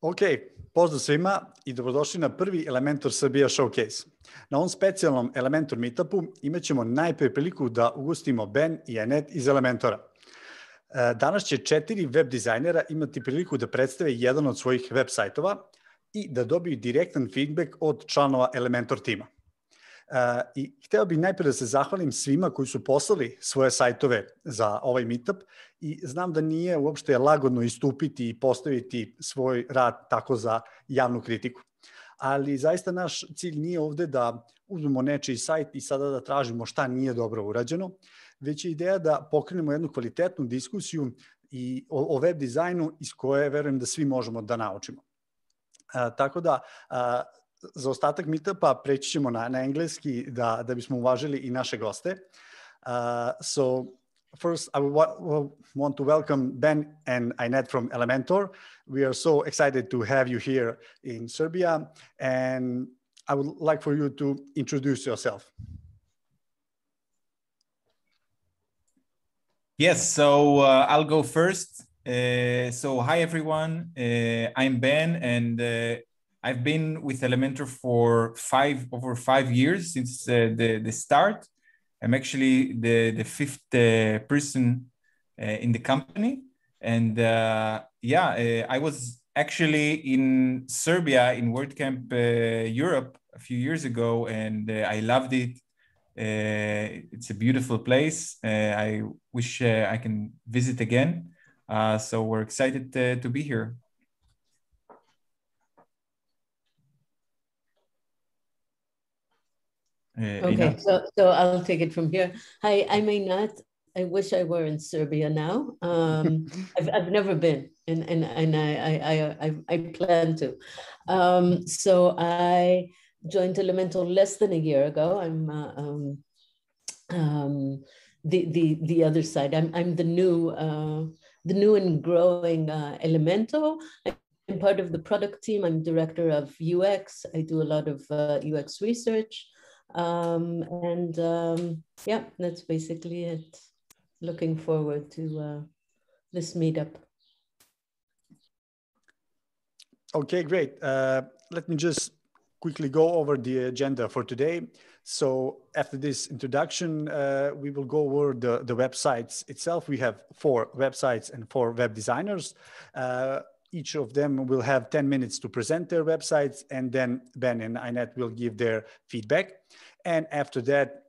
Ok, pozdrav svima i dobrodošli na prvi Elementor Srbija Showcase. Na ovom specijalnom Elementor Meetupu imat ćemo najprej priliku da ugostimo Ben i Ainatte iz Elementora. Danas će 4 web dizajnera imati priliku da predstave jedan od svojih web sajtova i da dobiju direktan feedback od članova Elementor tima. I hteo bih najprej da se zahvalim svima koji su poslali svoje sajtove za ovaj meetup i znam da nije uopšte lagodno istupiti i postaviti svoj rad tako za javnu kritiku. Ali zaista naš cilj nije ovde da uzmemo nečiji sajt i sada da tražimo šta nije dobro urađeno, već je ideja da pokrenemo jednu kvalitetnu diskusiju i o web dizajnu iz koje verujem da svi možemo da naučimo. Tako da za ostatak meetupa preći ćemo na engleski da bismo uvažili i naše goste. So first I want to welcome Ben and Ainatte from Elementor. We are so excited to have you here in Serbia, and I would like for you to introduce yourself. Yes, so I'll go first. So hi everyone, I'm Ben, and I've been with Elementor for over 5 years since the start. I'm actually the fifth person in the company. And I was actually in Serbia in WordCamp Europe a few years ago, and I loved it. It's a beautiful place. I wish I can visit again. So we're excited to be here. Okay, so I'll take it from here. Hi, I'm Ainatte. I wish I were in Serbia now. I've never been, and I plan to. So I joined Elementor less than a year ago. I'm the other side. I'm the new and growing Elementor. I'm part of the product team. I'm director of UX. I do a lot of UX research. Yeah, that's basically it. Looking forward to this meetup. Okay, great. Let me just quickly go over the agenda for today. So after this introduction, we will go over the websites itself. We have 4 websites and 4 web designers. Each of them will have 10 minutes to present their websites, and then Ben and Ainatte will give their feedback. And after that,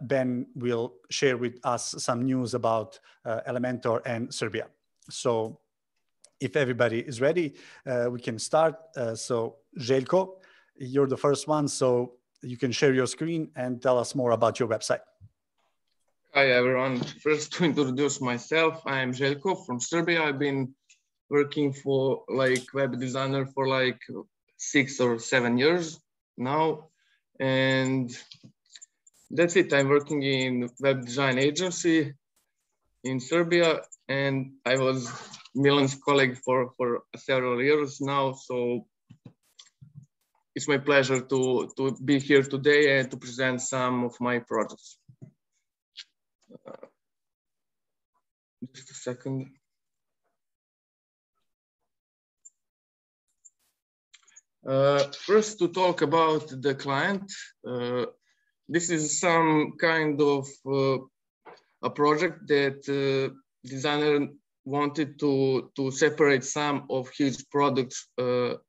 Ben will share with us some news about Elementor and Serbia. So if everybody is ready, we can start. So Željko, you're the first one, so you can share your screen and tell us more about your website. Hi, everyone. First, to introduce myself, I am Željko from Serbia. I've been working for web designer for 6 or 7 years now, and that's it. I'm working in web design agency in Serbia, and I was Milan's colleague for several years now, so it's my pleasure to be here today and to present some of my projects. Just a second. First, to talk about the client. This is some kind of a project that designer wanted to separate some of his products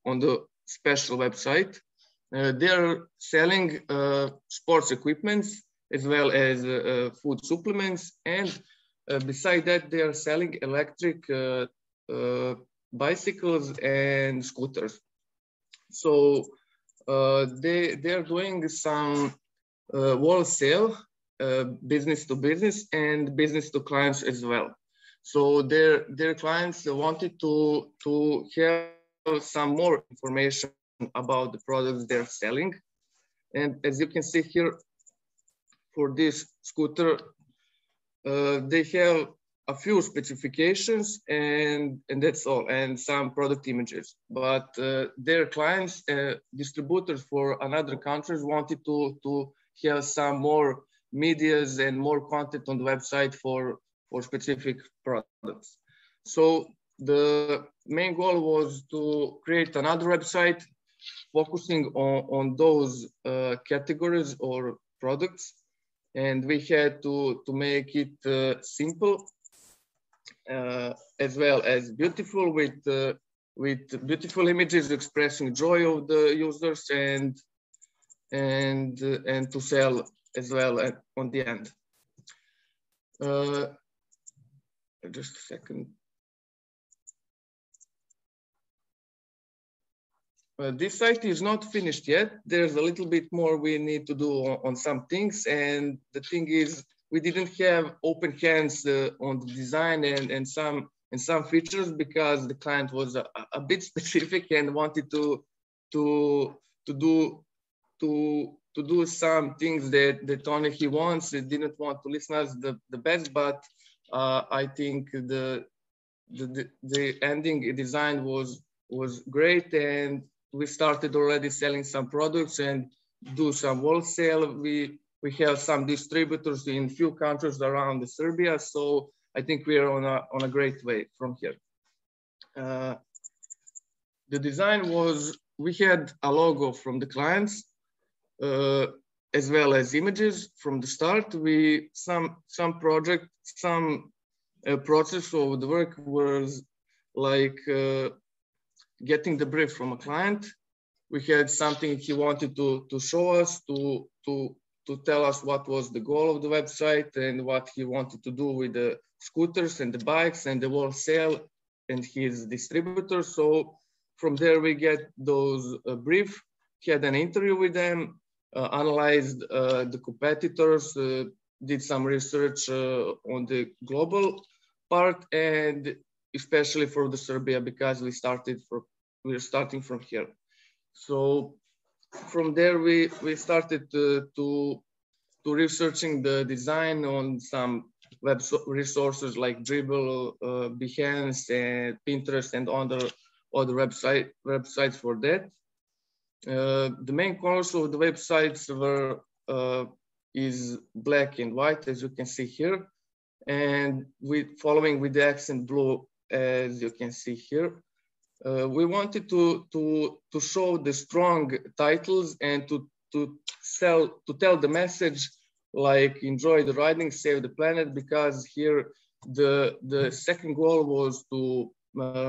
on the special website. They're selling sports equipment as well as food supplements, and beside that, they are selling electric bicycles and scooters. So they're doing some wholesale, business to business and business to clients as well. So their clients wanted to have some more information about the products they're selling. And as you can see here, for this scooter, they have a few specifications and that's all, and some product images. But their clients, distributors for another countries, wanted to have some more medias and more content on the website for specific products. So the main goal was to create another website focusing on those categories or products. And we had to make it simple as well as beautiful with beautiful images expressing joy of the users and to sell as well on the end. Just a second. This site is not finished yet. There's a little bit more we need to do on some things. And the thing is, we didn't have open hands on the design and some features because the client was a bit specific and wanted to do some things that only he wants. He didn't want to listen us the best, but I think the ending design was great, and we started already selling some products and do some wholesale. We have some distributors in few countries around Serbia, so I think we are on a great way from here. The design was, we had a logo from the clients as well as images from the start. Some process of the work was like getting the brief from a client. We had something he wanted to show us, to tell us what was the goal of the website and what he wanted to do with the scooters and the bikes and the wholesale and his distributors. So from there we get those brief. He had an interview with them, analyzed the competitors, did some research on the global part, and especially for the Serbia, because we're starting from here. So from there we started to researching the design on some web resources like Dribble, Behance, and Pinterest, and other websites for that. The main colors of the websites were is black and white, as you can see here, and following with the accent blue, as you can see here. We wanted to show the strong titles and to tell the message like enjoy the riding, save the planet, because here the second goal was to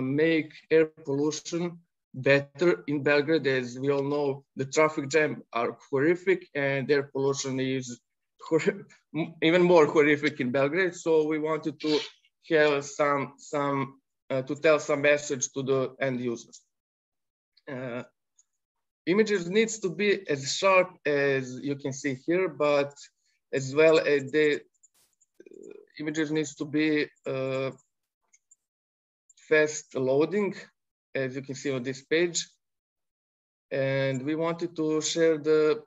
make air pollution better in Belgrade. As we all know, the traffic jam are horrific and air pollution is even more horrific in Belgrade. So we wanted to have to tell some message to the end users. Images needs to be as sharp as you can see here, but as well as the images needs to be fast loading, as you can see on this page. And we wanted to share the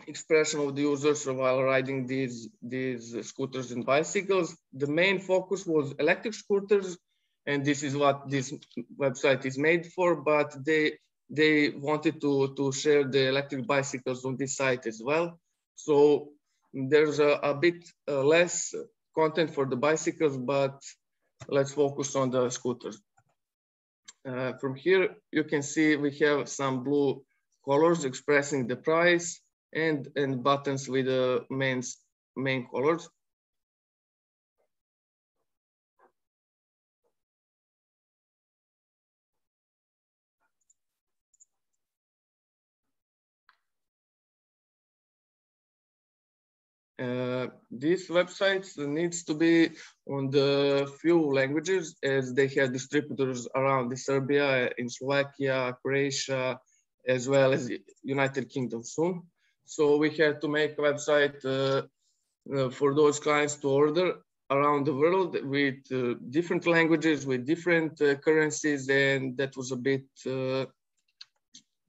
expression of the users while riding these scooters and bicycles. The main focus was electric scooters, and this is what this website is made for, but they wanted to share the electric bicycles on this site as well. So there's a bit less content for the bicycles, but let's focus on the scooters. From here, you can see we have some blue colors expressing the price and buttons with the main colors. These websites needs to be on the few languages, as they have distributors around the Serbia, in Slovakia, Croatia, as well as United Kingdom soon. So we had to make a website for those clients to order around the world with different languages, with different currencies, and that was a bit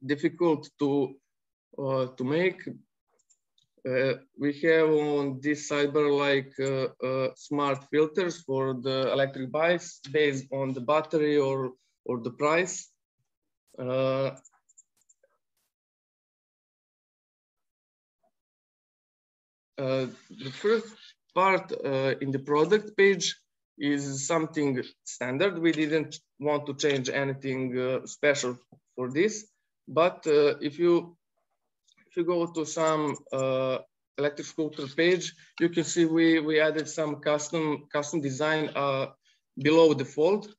difficult to make. We have on this sidebar like smart filters for the electric bikes based on the battery or the price. The first part in the product page is something standard. We didn't want to change anything special for this. But if you go to some electric scooter page, you can see we added some custom design below the fold.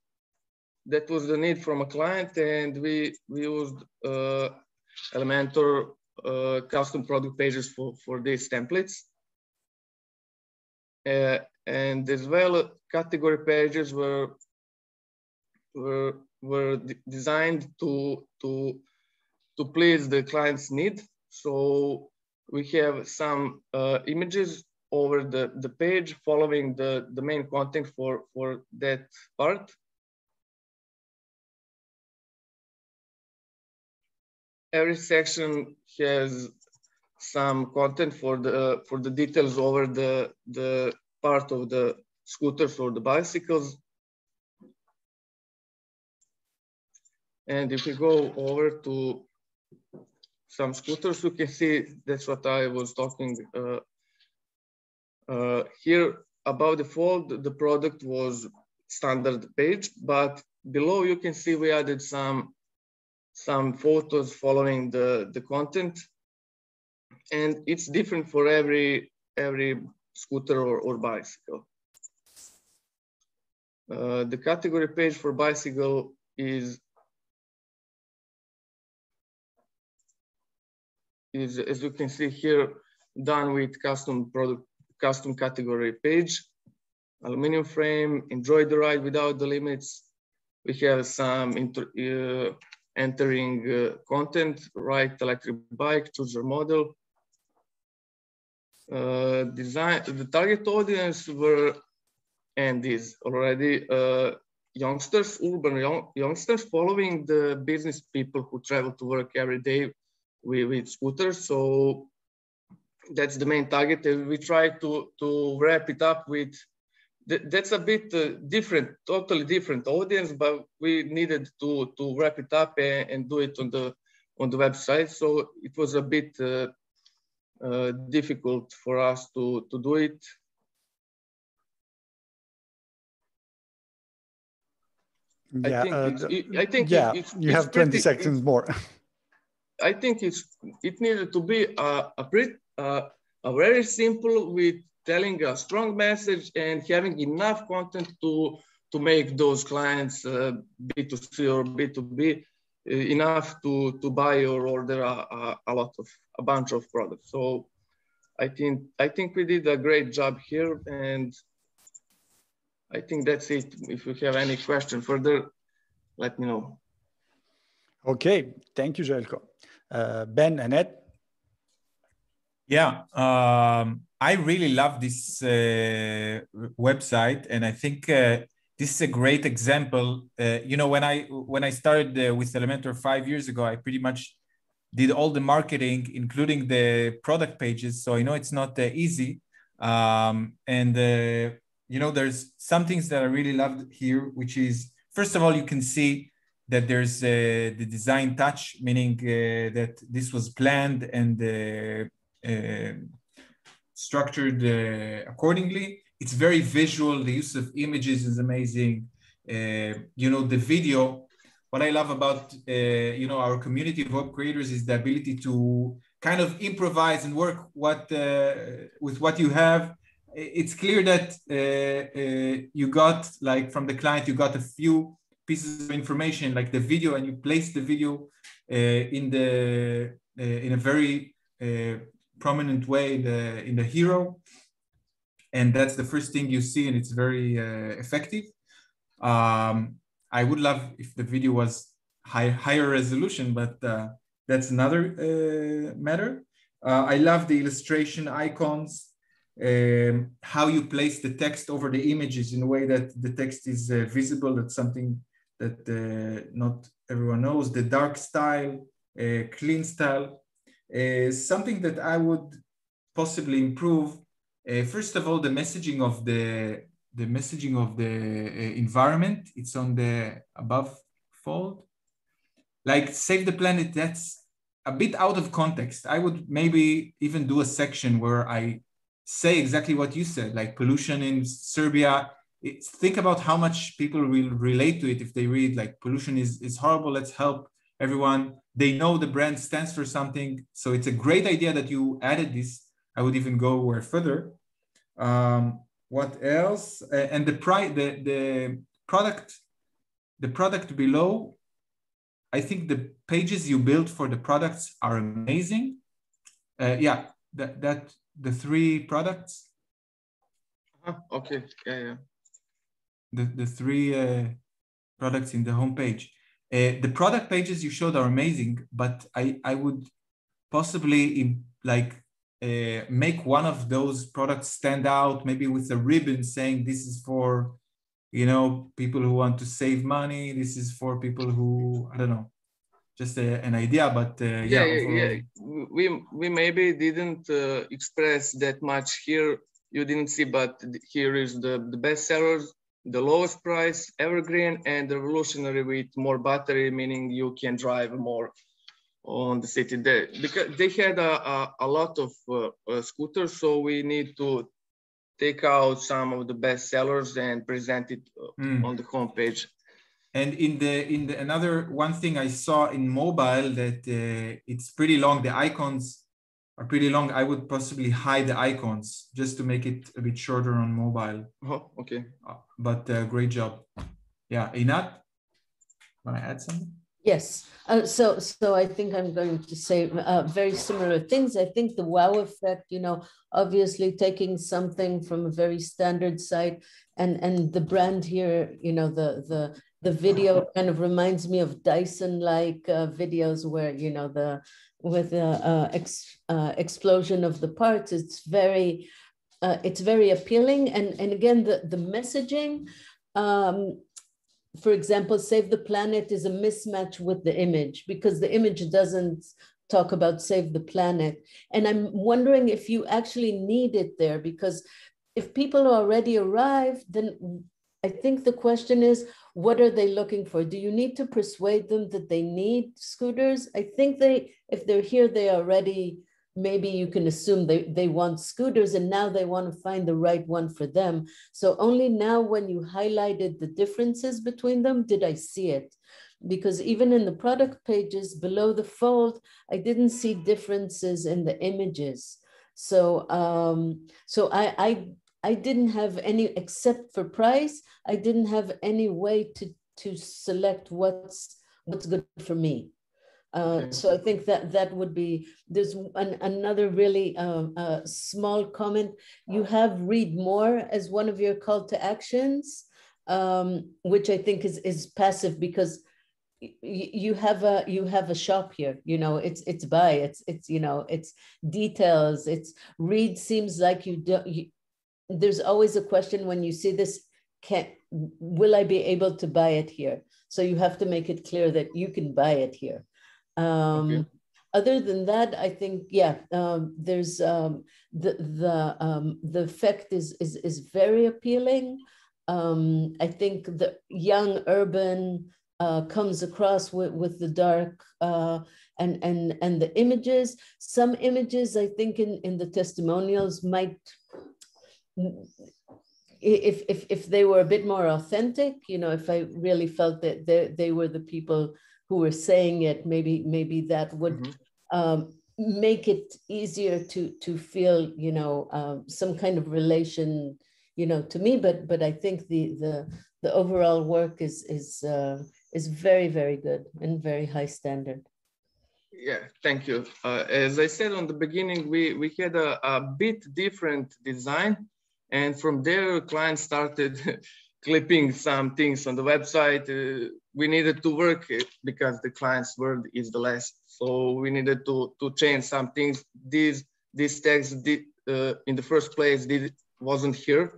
That was the need from a client, and we used Elementor custom product pages for these templates. And as well, category pages were designed to please the client's need. So we have some images over the page following the main content for that part. Every section has some content for the details over the part of the scooters or the bicycles. And if we go over to some scooters, you can see that's what I was talking here. Above the fold, the product was standard page, but below you can see we added some photos following the content, and it's different for every scooter or bicycle. The category page for bicycle is as you can see here, done with custom category page. Aluminum frame, enjoy the ride without the limits. We have some entering content, ride electric bike, choose your model. The target audience were, and is already youngsters, urban youngsters, following the business people who travel to work every day with scooters. So that's the main target. And we try to wrap it up with, that's a bit different, totally different audience, but we needed to wrap it up and do it on the website. So it was a bit difficult for us to do it. Yeah, I think you have 20 seconds more. I think it needed to be a very simple with telling a strong message and having enough content to make those clients B2C or B2B enough to buy or order a bunch of products. So I think we did a great job here, and I think that's it. If you have any question further, let me know. Okay, thank you, Željko. Ben, Annette? Yeah, I really love this website, and I think this is a great example. You know, when I started with Elementor 5 years ago, I pretty much did all the marketing, including the product pages. So I know it's not easy. You know, there's some things that I really loved here, which is, first of all, you can see that there's the design touch, meaning that this was planned and structured accordingly. It's very visual. The use of images is amazing. You know, the video, what I love about, you know, our community of web creators is the ability to kind of improvise and work with what you have. It's clear that you got, like, from the client, you got a few pieces of information, like the video, and you place the video in a very prominent way in the hero, and that's the first thing you see, and it's very effective. I would love if the video was higher resolution, but that's another matter. I love the illustration icons, how you place the text over the images in a way that the text is visible. That's something that not everyone knows. The dark style, clean style, something that I would possibly improve. First of all, the messaging of the environment. It's on the above fold. Like Save the Planet, that's a bit out of context. I would maybe even do a section where I say exactly what you said, like pollution in Serbia think about how much people will relate to it if they read like pollution is horrible, let's help everyone. They know the brand stands for something. So it's a great idea that you added this. I would even go further. What else? And the product below, I think the pages you built for the products are amazing. Yeah, the 3 products. Okay, yeah. The 3 products in the homepage. The product pages you showed are amazing, but I would possibly make one of those products stand out, maybe with a ribbon saying this is for, people who want to save money. This is for people who, I don't know, just an idea, but yeah. We maybe didn't express that much here. You didn't see, but here is the best sellers, the lowest price, evergreen, and the revolutionary with more battery, meaning you can drive more on the city there. Because they had a lot of scooters, so we need to take out some of the best sellers and present it on the homepage. And in the another one thing I saw in mobile that it's pretty long. The icons are pretty long. I would possibly hide the icons just to make it a bit shorter on mobile. Oh, okay. But great job. Yeah, Ainatte, want to add something? Yes. So I think I'm going to say very similar things. I think the wow effect, obviously taking something from a very standard site and the brand here, the video kind of reminds me of Dyson-like videos where, with the explosion of the parts, it's very appealing. And again, the messaging, for example, Save the Planet is a mismatch with the image because the image doesn't talk about Save the Planet. And I'm wondering if you actually need it there, because if people already arrive, then I think the question is, what are they looking for? Do you need to persuade them that they need scooters? I think if they're here, they already, maybe you can assume they want scooters and now they want to find the right one for them. So only now when you highlighted the differences between them, did I see it. Because even in the product pages below the fold, I didn't see differences in the images. So, I didn't have any, except for price, I didn't have any way to select what's good for me. So I think that would be, there's another really small comment. You have read more as one of your call to actions, which I think is passive because you have a shop here, it's buy, it's details, it's read. Seems like there's always a question when you see this, will I be able to buy it here? So you have to make it clear that you can buy it here. Other than that, I think, there's the effect is very appealing. I think the young urban comes across with the dark and the images. Some images, I think, in the testimonials might, if they were a bit more authentic, if I really felt that they were the people who were saying it, maybe that would make it easier to feel, some kind of relation, to me. But I think the overall work is very, very good and very high standard. Yeah, thank you. As I said on the beginning, we had a bit different design, and from there, clients started clipping some things on the website. We needed to work because the client's word is the last. So we needed to change some things. This text in the first place wasn't here.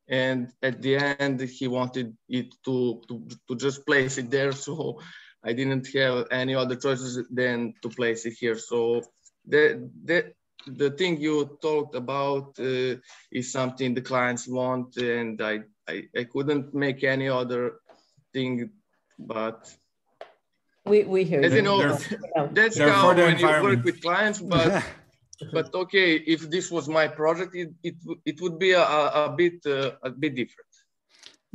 And at the end, he wanted it to just place it there. So I didn't have any other choices than to place it here. So the thing you talked about is something the clients want, and I couldn't make any other thing, but we hear as you. You know, that's how when you work with clients. But but okay, if this was my project, it would be a bit different.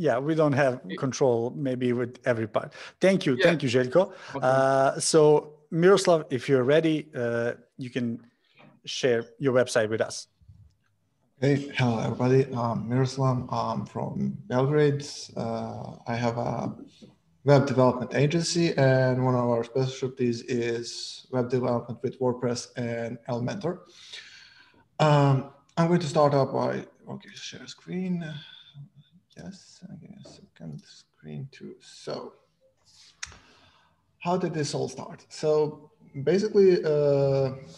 Yeah, we don't have control maybe with every part. Thank you. Yeah. Thank you, Željko. Okay. So Miroslav, if you're ready, you can share your website with us. Hey, hello everybody. I'm Miroslav. I'm from Belgrade. I have a web development agency, and one of our specialties is web development with WordPress and Elementor. I'm going to start up by, okay, share screen. Yes, give me a second, screen two. So how did this all start? So basically,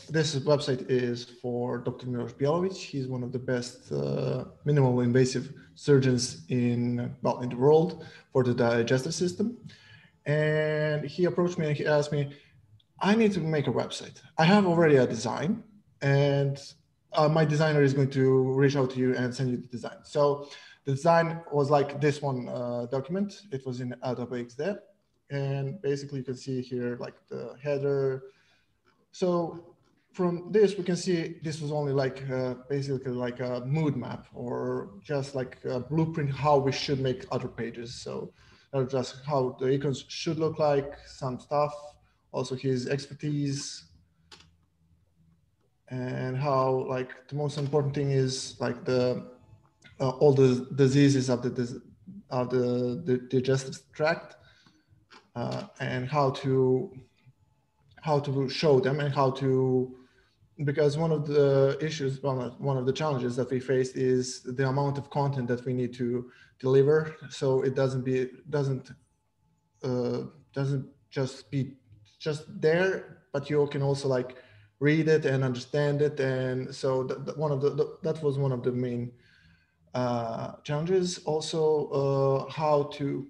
this website is for Dr. Miloš Bjelović. He's one of the best minimal invasive surgeons in the world for the digestive system. And he approached me and he asked me, I need to make a website. I have already a design, and my designer is going to reach out to you and send you the design. So the design was like this one document. It was in Adobe XD. And basically you can see here like the header. So from this, we can see this was only like basically like a mood map, or just like a blueprint how we should make other pages. So just how the icons should look like, some stuff, also his expertise, and how like the most important thing is like the all the diseases of the digestive tract, and how to show them, and how to, because one of the issues, one of the challenges that we faced is the amount of content that we need to deliver. So it doesn't just be there, but you can also like read it and understand it. And so that was one of the main challenges. Also, how to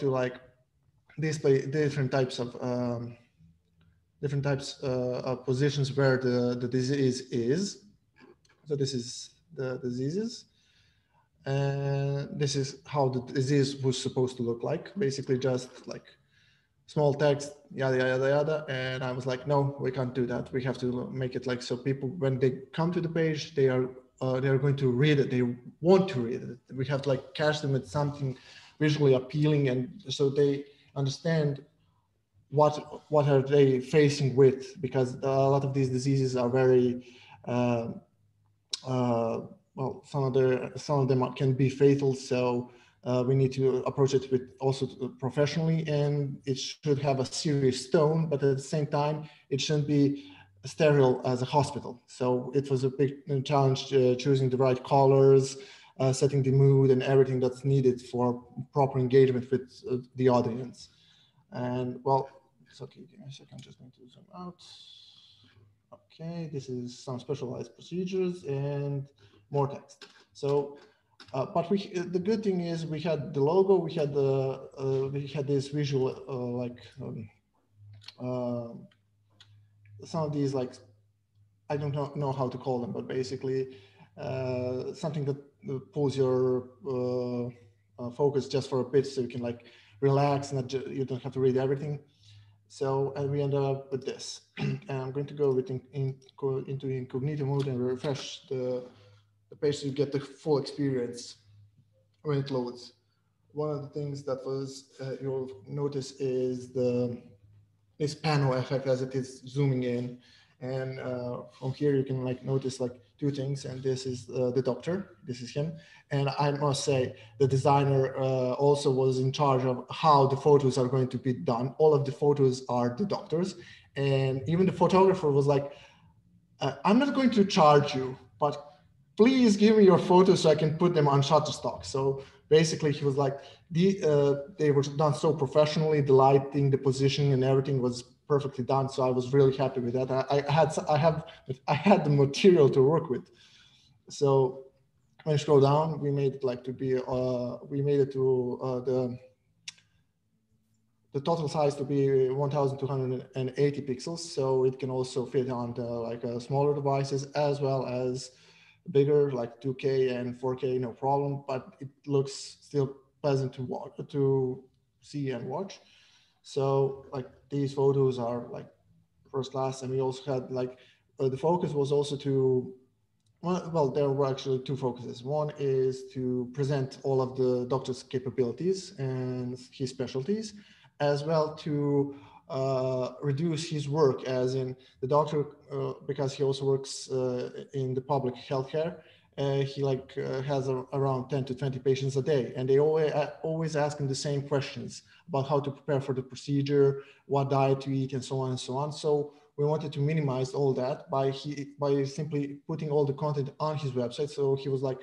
like display different types of positions where the disease is. So this is the diseases, and this is how the disease was supposed to look like. Basically, just like small text, yada yada yada. And I was like, no, we can't do that. We have to make it like so people, when they come to the page, they are going to read it. They want to read it. We have to like catch them with something visually appealing, and so they understand what are they facing with, because a lot of these diseases are very well, some of them can be fatal. So we need to approach it with also professionally, and it should have a serious tone, but at the same time it shouldn't be sterile as a hospital. So it was a big challenge choosing the right colors, setting the mood and everything that's needed for proper engagement with the audience. And well, it's okay, give me a second, I'm just going to zoom out. Okay, this is some specialized procedures and more text. So, but the good thing is we had the logo, we had this visual some of these, like, I don't know how to call them, but basically something that pulls your focus just for a bit, so you can like relax and you don't have to read everything. So, and we ended up with this. And I'm going to go into incognito mode and refresh the page so you get the full experience when it loads. One of the things that was you'll notice is this panel effect as it is zooming in. And from here you can like notice like two things, and this is the doctor, this is him. And I must say the designer also was in charge of how the photos are going to be done. All of the photos are the doctors, and even the photographer was like, I'm not going to charge you, but please give me your photos so I can put them on Shutterstock. So basically he was like, they were done so professionally, the lighting, the positioning and everything was perfectly done. So I was really happy with that. I had the material to work with. So when you scroll down, we made it like to be, we made it to the total size to be 1280 pixels. So it can also fit on like smaller devices as well as bigger, like 2K and 4K, no problem, but it looks still pleasant to watch, to see and watch. So like these photos are like first class. And we also had like, the focus was also to Well, there were actually two focuses. One is to present all of the doctor's capabilities and his specialties, as well to reduce his work, as in the doctor, because he also works in the public healthcare. He has around 10 to 20 patients a day, and they always ask him the same questions about how to prepare for the procedure, what diet to eat, and so on and so on. So we wanted to minimize all that by simply putting all the content on his website. So he was like,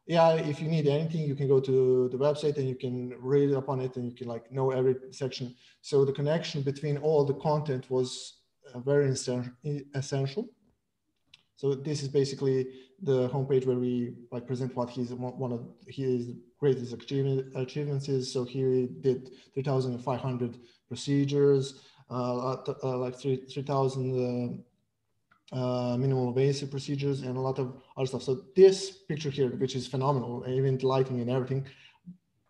yeah, if you need anything, you can go to the website and you can read up on it and you can know every section. So the connection between all the content was very essential. So this is basically the homepage where we present what one of his greatest achievements is. So here he did 3,500 procedures, 3,000 minimal invasive procedures, and a lot of other stuff. So this picture here, which is phenomenal, even the lighting and everything,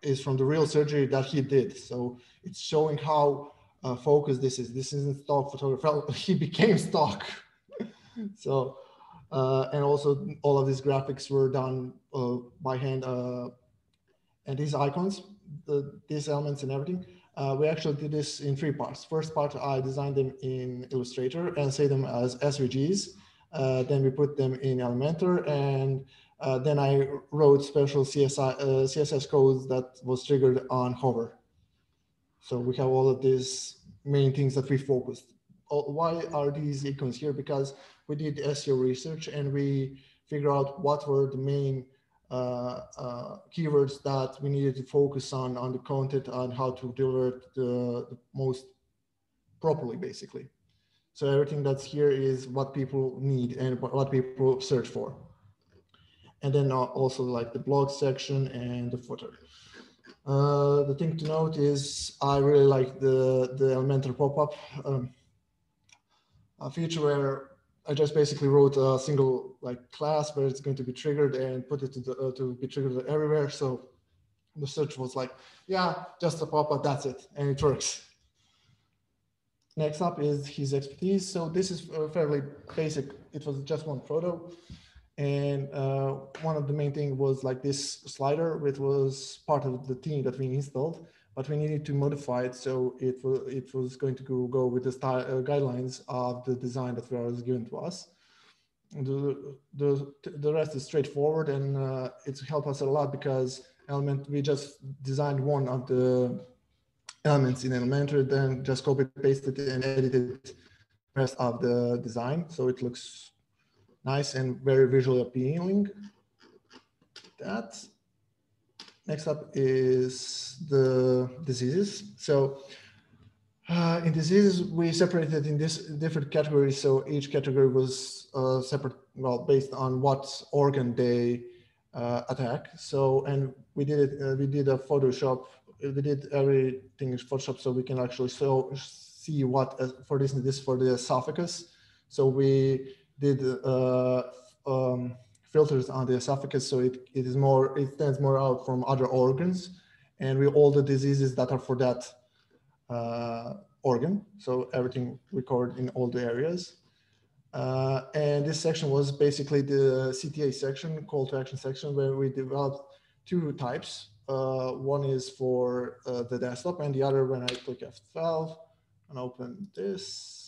is from the real surgery that he did. So it's showing how focused this is. This isn't stock photography. He became stock. So, and also all of these graphics were done by hand. And these icons, these elements and everything, we actually did this in 3 parts. First part, I designed them in Illustrator and saved them as SVGs. Then we put them in Elementor, and then I wrote special CSS codes that was triggered on hover. So we have all of these main things that we focused. Why are these icons here? Because we did SEO research and we figured out what were the main keywords that we needed to focus on the content, on how to deliver the most properly, basically. So everything that's here is what people need and what people search for. And then also the blog section and the footer. The thing to note is I really like the Elementor pop-up feature, where I just basically wrote a single class where it's going to be triggered and put it to be triggered everywhere. So the search was yeah, just a pop-up, that's it, and it works. Next up is his expertise. So this is fairly basic. It was just one photo. And one of the main things was this slider, which was part of the theme that we installed, but we needed to modify it. So it was going to go with the style guidelines of the design that was given to us. The rest is straightforward, and it's helped us a lot because we just designed one of the elements in Elementor, then just copy pasted it and edited the rest of the design. So it looks nice and very visually appealing. Next up is the diseases. So in diseases, we separated in this different categories. So each category was separate, based on what organ they attack. So, and we did a Photoshop. We did everything in Photoshop, so we can actually see what, for this for the esophagus. So we did filters on the esophagus, so it stands more out from other organs, and all the diseases that are for that organ. So everything recorded in all the areas. And this section was basically the CTA section, call to action section, where we developed 2 types. One is for the desktop, and the other, when I click F12 and open this,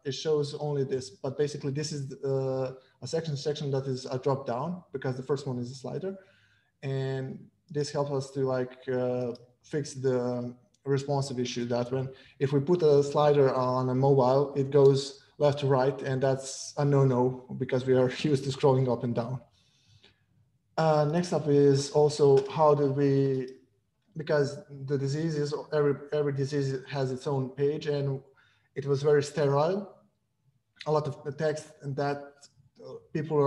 it shows only this, but basically this is a section that is a drop down, because the first one is a slider, and this helps us to fix the responsive issue, that if we put a slider on a mobile, it goes left to right, and that's a no-no because we are used to scrolling up and down. Next up is also how did we, because the diseases, every disease has its own page, and it was very sterile, a lot of text, and that people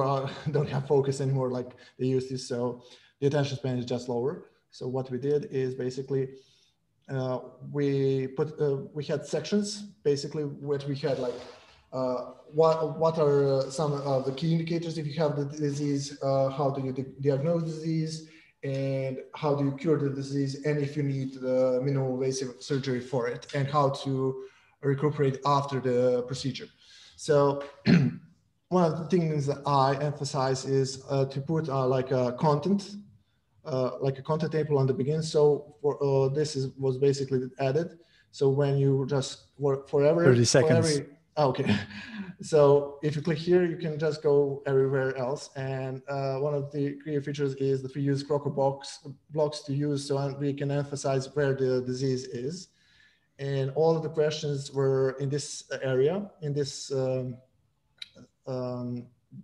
don't have focus anymore like they used to, so the attention span is just lower. So what we did is basically we had sections, basically, which we had what are some of the key indicators if you have the disease, how do you diagnose the disease, and how do you cure the disease, and if you need the minimal invasive surgery for it, and how to recuperate after the procedure. So one of the things that I emphasize is to put like a content table on the beginning. So for, was basically added. So when you just work forever, 30 seconds. Okay. So if you click here, you can just go everywhere else. And one of the great features is that we use Croco blocks to use, so we can emphasize where the disease is. And all of the questions were in this area, in this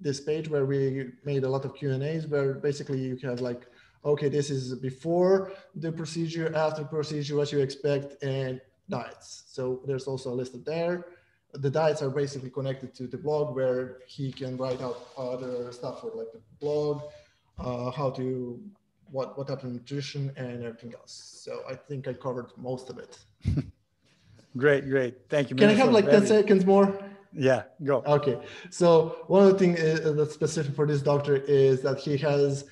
this page where we made a lot of Q&As, where basically you have like, okay, this is before the procedure, after procedure, what you expect, and diets. So there's also a list there. The diets are basically connected to the blog, where he can write out other stuff for like the blog, what type of nutrition and everything else. So I think I covered most of it. Great. Thank you. Can I have like 10 seconds more? Yeah, go. Okay. So one of the things that's specific for this doctor is that he has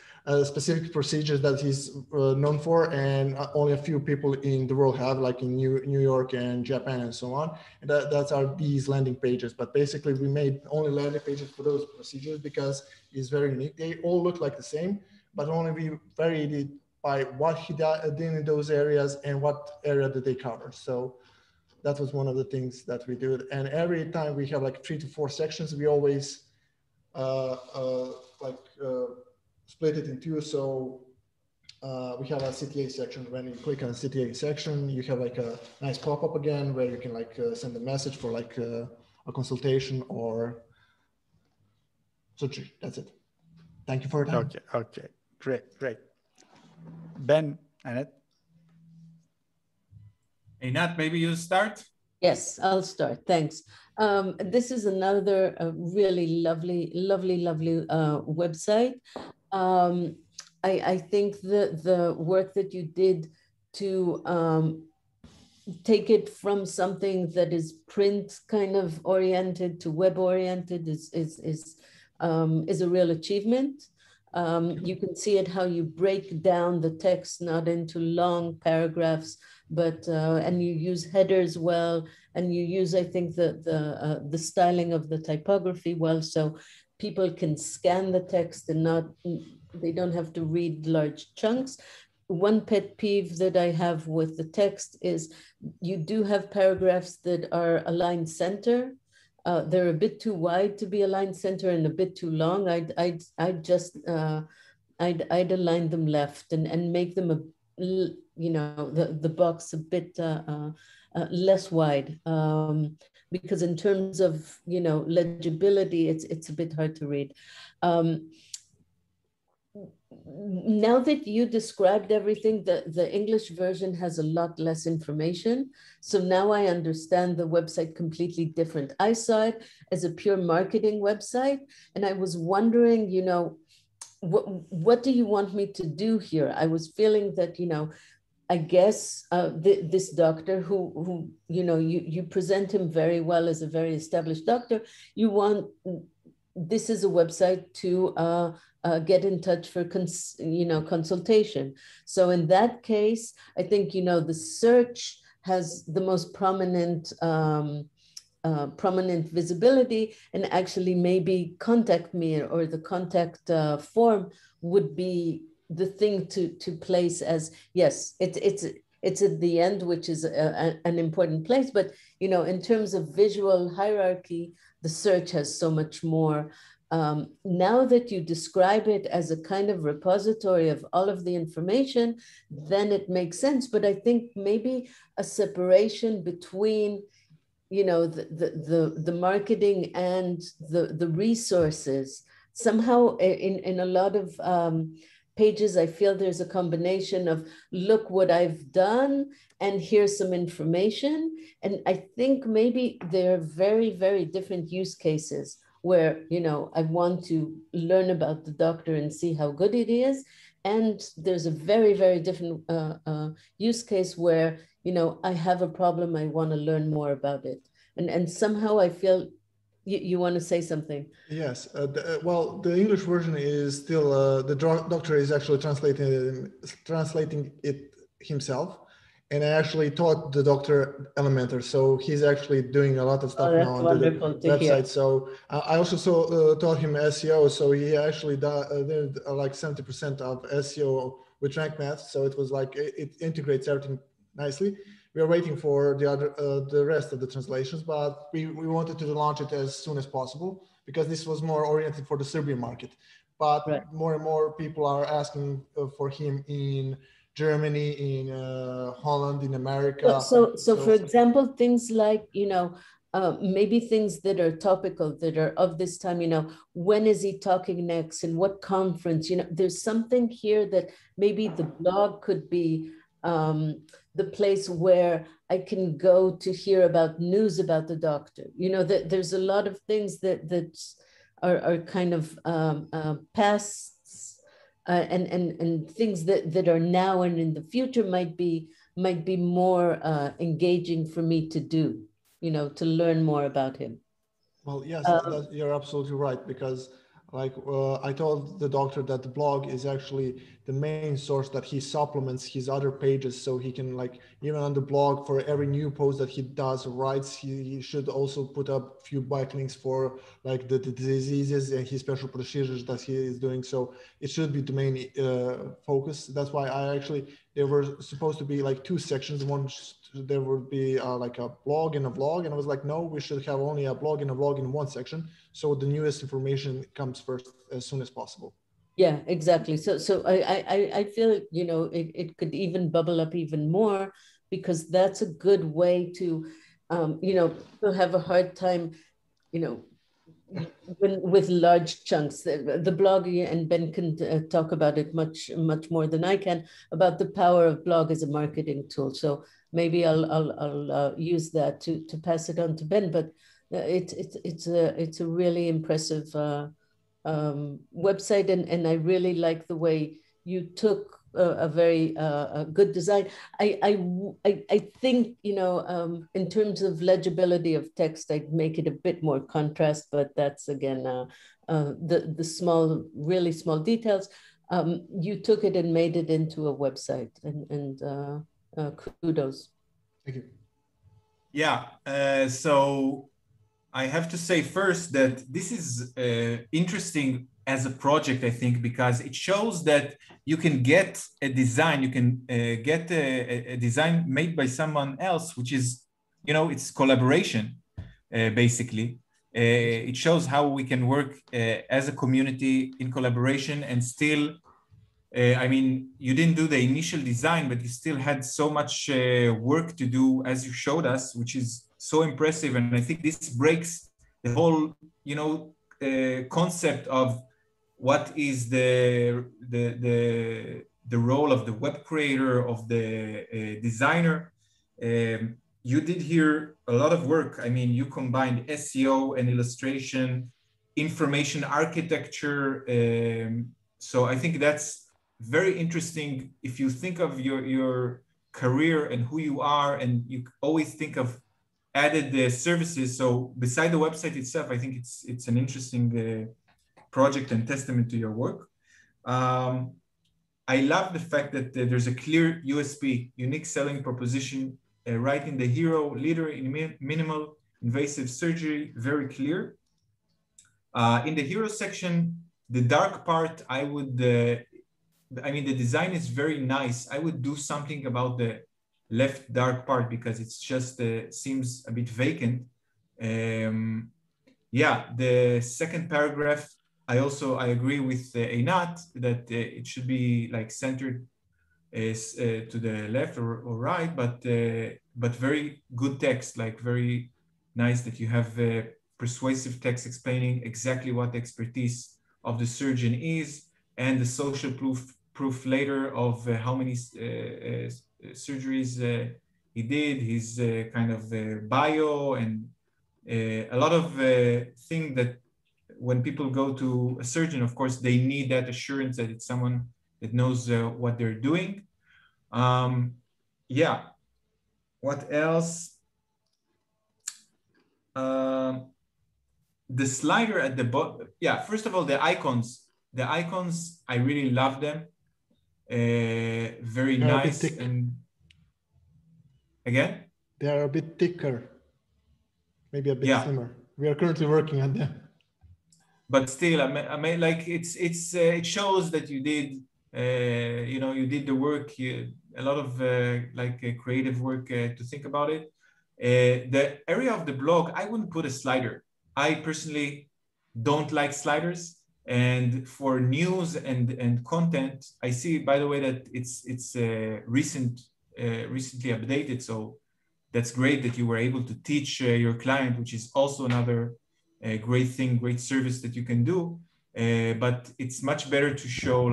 specific procedures that he's known for, and only a few people in the world have, like in New York and Japan and so on. And that are these landing pages. But basically, we made only landing pages for those procedures because it's very unique. They all look like the same, but only we varied it by what he did in those areas and what area did they cover. So that was one of the things that we do. And every time we have like 3 to 4 sections, we always split it in two. So we have a CTA section. When you click on the CTA section, you have like a nice pop-up again where you can like send a message for like a consultation or surgery. That's it. Thank you for your time. Okay. Great. Ben, Ainatte? Ainatte, maybe you start? Yes, I'll start. Thanks. This is another really lovely website. I think the work that you did to take it from something that is print kind of oriented to web oriented is a real achievement. You can see it how you break down the text not into long paragraphs, but and you use headers well, and you use, I think, the styling of the typography well, so people can scan the text and they don't have to read large chunks. One pet peeve that I have with the text is you do have paragraphs that are aligned center. They're a bit too wide to be aligned center and a bit too long. I'd align them left and make them the box a bit less wide, because in terms of legibility, it's a bit hard to read. Now that you described everything, the English version has a lot less information. So now I understand the website completely different. I saw it as a pure marketing website, and I was wondering, what do you want me to do here? I was feeling that, I guess this doctor who you present him very well as a very established doctor. This is a website to get in touch for consultation. So in that case, I think the search has the most prominent visibility, and actually maybe contact me or the contact form would be the thing to place as, yes, it's at the end, which is an important place. But in terms of visual hierarchy, the search has so much more. Now that you describe it as a kind of repository of all of the information, then it makes sense. But I think maybe a separation between, the marketing and the resources. Somehow in a lot of pages, I feel there's a combination of look what I've done and here's some information. And I think maybe there are very, very different use cases where, I want to learn about the doctor and see how good it is. And there's a very, very different use case where, I have a problem, I want to learn more about it. And somehow I feel you want to say something. Yes. The English version is still, the doctor is actually translating it himself. and I actually taught the doctor Elementor. So he's actually doing a lot of stuff now on the website. So I also taught him SEO. So he actually did like 70% of SEO with rank math. So it was like, it integrates everything nicely. We are waiting for the rest of the translations, but we wanted to launch it as soon as possible because this was more oriented for the Serbian market. But more and more people are asking for him in Germany, in Holland, in America. So for example, things like, maybe things that are topical, that are of this time, when is he talking next and what conference, there's something here that maybe the blog could be the place where I can go to hear about news about the doctor. That there's a lot of things that are kind of past and things that are now and in the future might be more engaging for me to do, to learn more about him. Well, yes, you're absolutely right, because like I told the doctor that the blog is actually the main source that he supplements his other pages, so he can, like, even on the blog, for every new post that he does or writes, he should also put up a few backlinks for like the diseases and his special procedures that he is doing. So it should be the main focus. That's why there were supposed to be like two sections. One, there would be like a blog and a vlog, and I was like, no, we should have only a blog and a vlog in one section, so the newest information comes first as soon as possible. Yeah, exactly. So I feel it could even bubble up even more, because that's a good way to people have a hard time with large chunks. The blog, and Ben can talk about it much more than I can, about the power of blog as a marketing tool. So maybe I'll use that to pass it on to Ben. But it's a really impressive website, and I really like the way you took a very good design. I think in terms of legibility of text, I'd make it a bit more contrast, but that's again the really small details. You took it and made it into a website, and kudos. Thank you. Yeah, so I have to say first that this is interesting as a project, I think, because it shows that you can get a design, you can get a design made by someone else, which is, it's collaboration, basically. It shows how we can work as a community in collaboration and still, you didn't do the initial design, but you still had so much work to do, as you showed us, which is so impressive. And I think this breaks the whole, concept of what is the role of the web creator, of the designer. You did here a lot of work. You combined SEO and illustration, information architecture. So I think that's very interesting. If you think of your career and who you are, and you always think of added services. So beside the website itself, I think it's an interesting project and testament to your work. I love the fact that there's a clear USP, unique selling proposition, right in the hero, leader in minimal invasive surgery, very clear. In the hero section, the dark part, I would, the design is very nice. I would do something about the left dark part, because it's just seems a bit vacant. Yeah, the second paragraph, I agree with Ainatte that it should be like centered to the left or right, but very good text, like very nice that you have persuasive text explaining exactly what the expertise of the surgeon is, and the social proof later of how many surgeries he did, his kind of bio, and a lot of things that when people go to a surgeon, of course, they need that assurance that it's someone that knows what they're doing. Yeah, what else? The slider at the bottom. Yeah, first of all, the icons, I really love them. Very nice. And Again? They are a bit thicker, maybe a bit Yeah. slimmer. We are currently working on them. But still, I mean, like it shows that you did, you did the work, a lot of creative work to think about it. The area of the blog, I wouldn't put a slider. I personally don't like sliders. And for news and content, I see, by the way, that it's recently updated. So that's great that you were able to teach your client, which is also another great thing, great service that you can do. But it's much better to show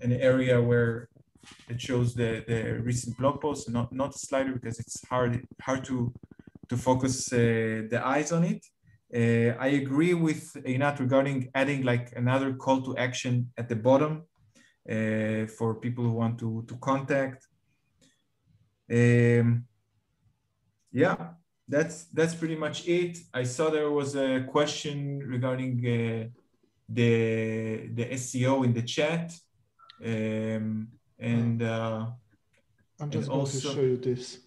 an area where it shows the recent blog post, not a slider, because it's hard to focus the eyes on it. I agree with Ainatte regarding adding like another call to action at the bottom for people who want to contact. Yeah, that's pretty much it. I saw there was a question regarding the SEO in the chat. I'm just going to show you this.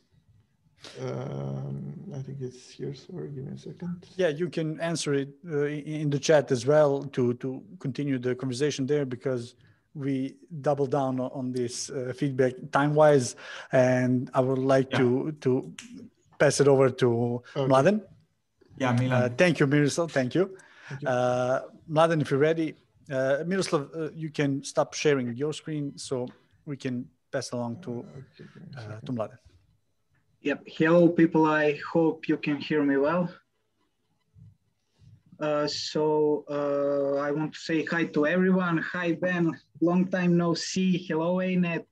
I think it's here, sorry, give me a second. Yeah, you can answer it in the chat as well to continue the conversation there, because we double down on this feedback time-wise, and I would like to pass it over to Mladen. Yeah, Milan. Thank you, Miroslav. Thank you. Mladen, if you're ready, Miroslav, you can stop sharing your screen so we can pass along to Mladen. Yep. Hello, people. I hope you can hear me well. I want to say hi to everyone. Hi, Ben. Long time no see. Hello, Ainatte.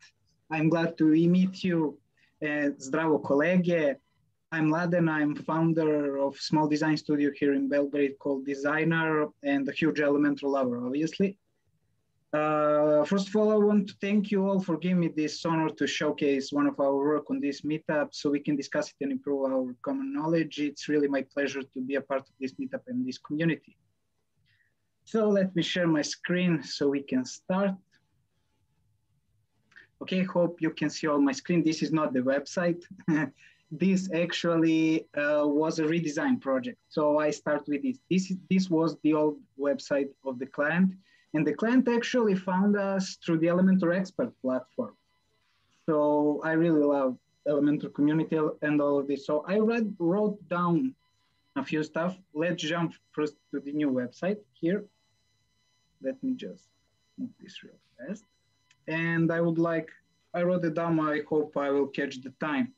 I'm glad to meet you. Zdravo, kolege. I'm Mladen. I'm founder of small design studio here in Belgrade called Dizajner, and a huge Elementor lover, obviously. First of all, I want to thank you all for giving me this honor to showcase one of our work on this meetup so we can discuss it and improve our common knowledge. It's really my pleasure to be a part of this meetup and this community. So let me share my screen so we can start. Okay, hope you can see all my screen. This is not the website. This actually was a redesign project. So I start with this. This was the old website of the client. And the client actually found us through the Elementor expert platform. So I really love Elementor community and all of this. So I wrote down a few stuff. Let's jump first to the new website here. Let me just move this real fast. And I wrote it down. I hope I will catch the time.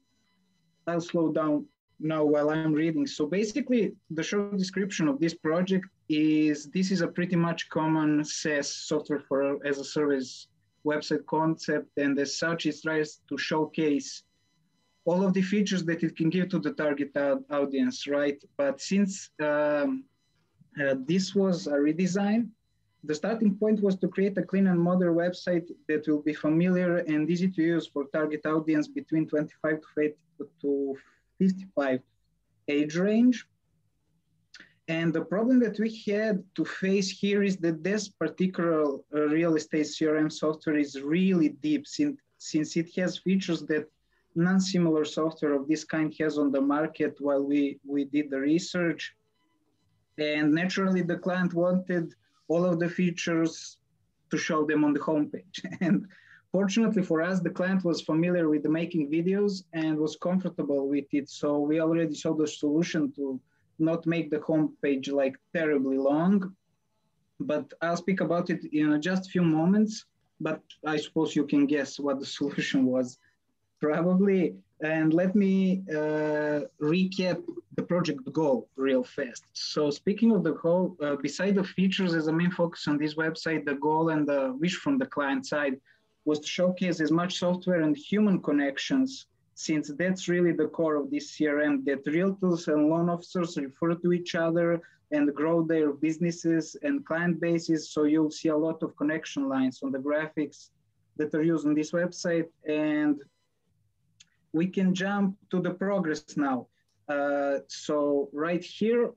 I'll slow down now while I'm reading. So basically, the short description of this project is this is a pretty much common SaaS software for as a service website concept, and as such, it tries to showcase all of the features that it can give to the target audience, right? But since this was a redesign, the starting point was to create a clean and modern website that will be familiar and easy to use for target audience between 25 to 55 age range. And the problem that we had to face here is that this particular real estate CRM software is really deep since it has features that non-similar software of this kind has on the market while we did the research. And naturally, the client wanted all of the features to show them on the homepage. And fortunately for us, the client was familiar with the making videos and was comfortable with it. So we already saw the solution to not make the homepage like terribly long, but I'll speak about it in just a few moments, but I suppose you can guess what the solution was probably. And let me recap the project goal real fast. So speaking of the goal, beside the features as a main focus on this website, the goal and the wish from the client side was to showcase as much software and human connections, since that's really the core of this CRM, that realtors and loan officers refer to each other and grow their businesses and client bases. So you'll see a lot of connection lines on the graphics that are used on this website. And we can jump to the progress now. So right here,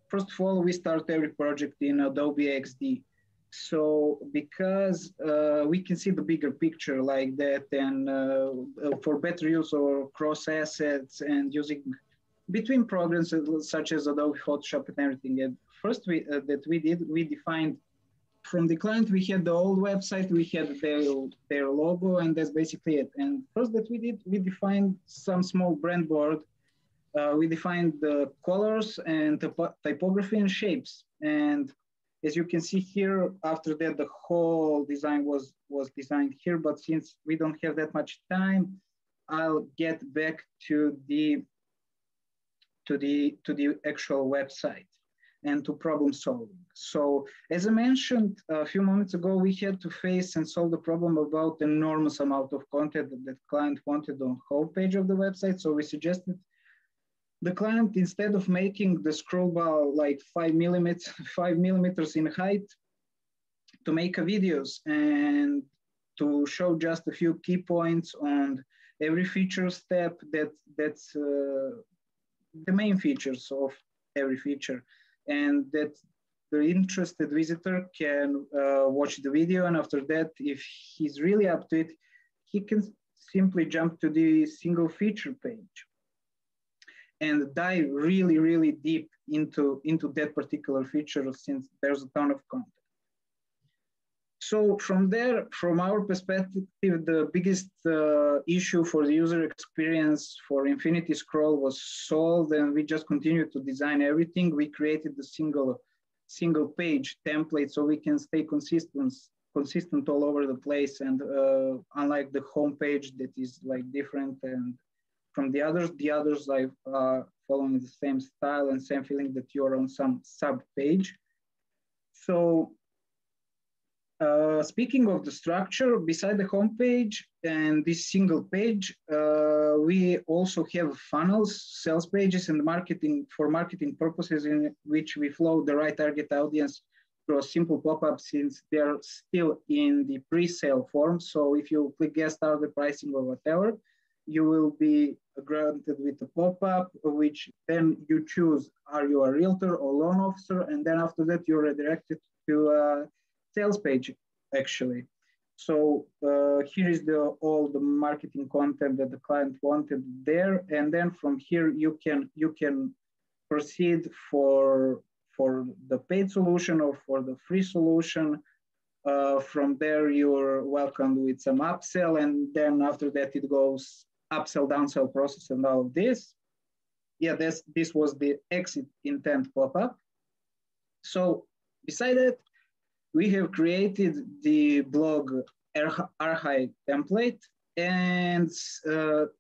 first of all, we start every project in Adobe XD. So because we can see the bigger picture like that, and for better use or cross assets and using between programs such as Adobe Photoshop and everything. And first we defined from the client, we had the old website, we had their logo, and that's basically it. And first that we did, we defined some small brand board. We defined the colors and the typography and shapes. And as you can see here, after that, the whole design was designed here. But since we don't have that much time, I'll get back to the actual website and to problem solving. So as I mentioned a few moments ago, we had to face and solve the problem about the enormous amount of content that the client wanted on the homepage of the website. So we suggested the client, instead of making the scroll bar like 5 millimeters in height, to make a videos and to show just a few key points on every feature step that's the main features of every feature. And that the interested visitor can watch the video, and after that, if he's really up to it, he can simply jump to the single feature page and dive really, really deep into that particular feature, since there's a ton of content. So from there, from our perspective, the biggest issue for the user experience for Infinity Scroll was solved, and we just continued to design everything. We created the single page template so we can stay consistent all over the place, and unlike the home page that is like different and from the others like following the same style and same feeling that you're on some sub page. So speaking of the structure, beside the homepage and this single page, we also have funnels, sales pages, and marketing purposes, in which we flow the right target audience through a simple pop-up, since they are still in the pre-sale form. So if you click get started pricing or whatever, you will be granted with a pop-up, which then you choose, are you a realtor or loan officer? And then after that, you're redirected to a sales page, actually. So here is all the marketing content that the client wanted there. And then from here, you can proceed for the paid solution or for the free solution. From there, you're welcomed with some upsell. And then after that, it goes upsell, downsell process and all of this. Yeah, this was the exit intent pop-up. So beside that, we have created the blog archive template and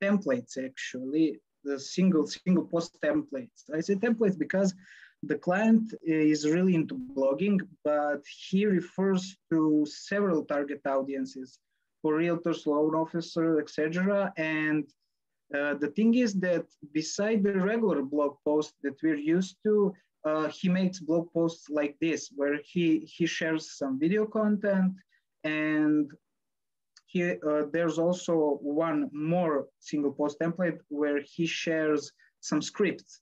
templates, actually, the single post templates. I say templates because the client is really into blogging, but he refers to several target audiences for realtors, loan officers, etc. And the thing is that beside the regular blog post that we're used to, he makes blog posts like this, where he shares some video content, and there's also one more single post template where he shares some scripts.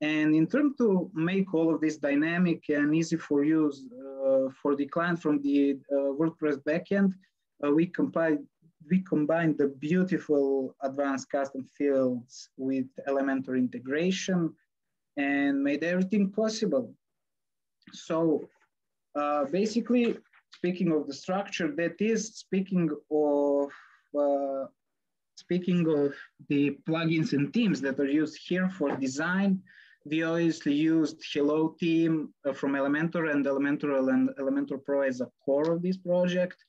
And in terms to make all of this dynamic and easy for use for the client from the WordPress backend, we combined the beautiful advanced custom fields with Elementor integration and made everything possible. So basically, speaking of the structure, that is speaking of the plugins and themes that are used here for design. We obviously used Hello theme from Elementor and Elementor and Elementor Pro as a core of this project.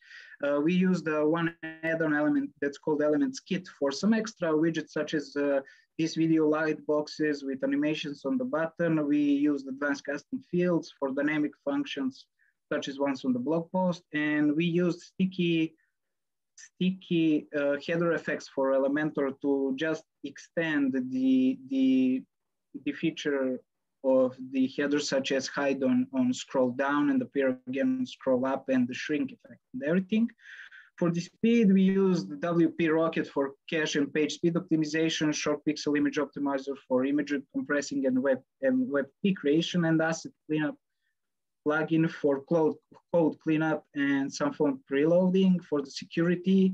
We used one add-on element that's called Elements Kit for some extra widgets, such as these video light boxes with animations on the button. We used advanced custom fields for dynamic functions, such as ones on the blog post. And we used sticky header effects for Elementor to just extend the feature of the header, such as hide on scroll down and appear again on scroll up, and the shrink effect and everything. For the speed, we used the WP Rocket for cache and page speed optimization, short pixel image optimizer for image compressing and WebP creation, and asset cleanup plugin for code cleanup and some font preloading for the security.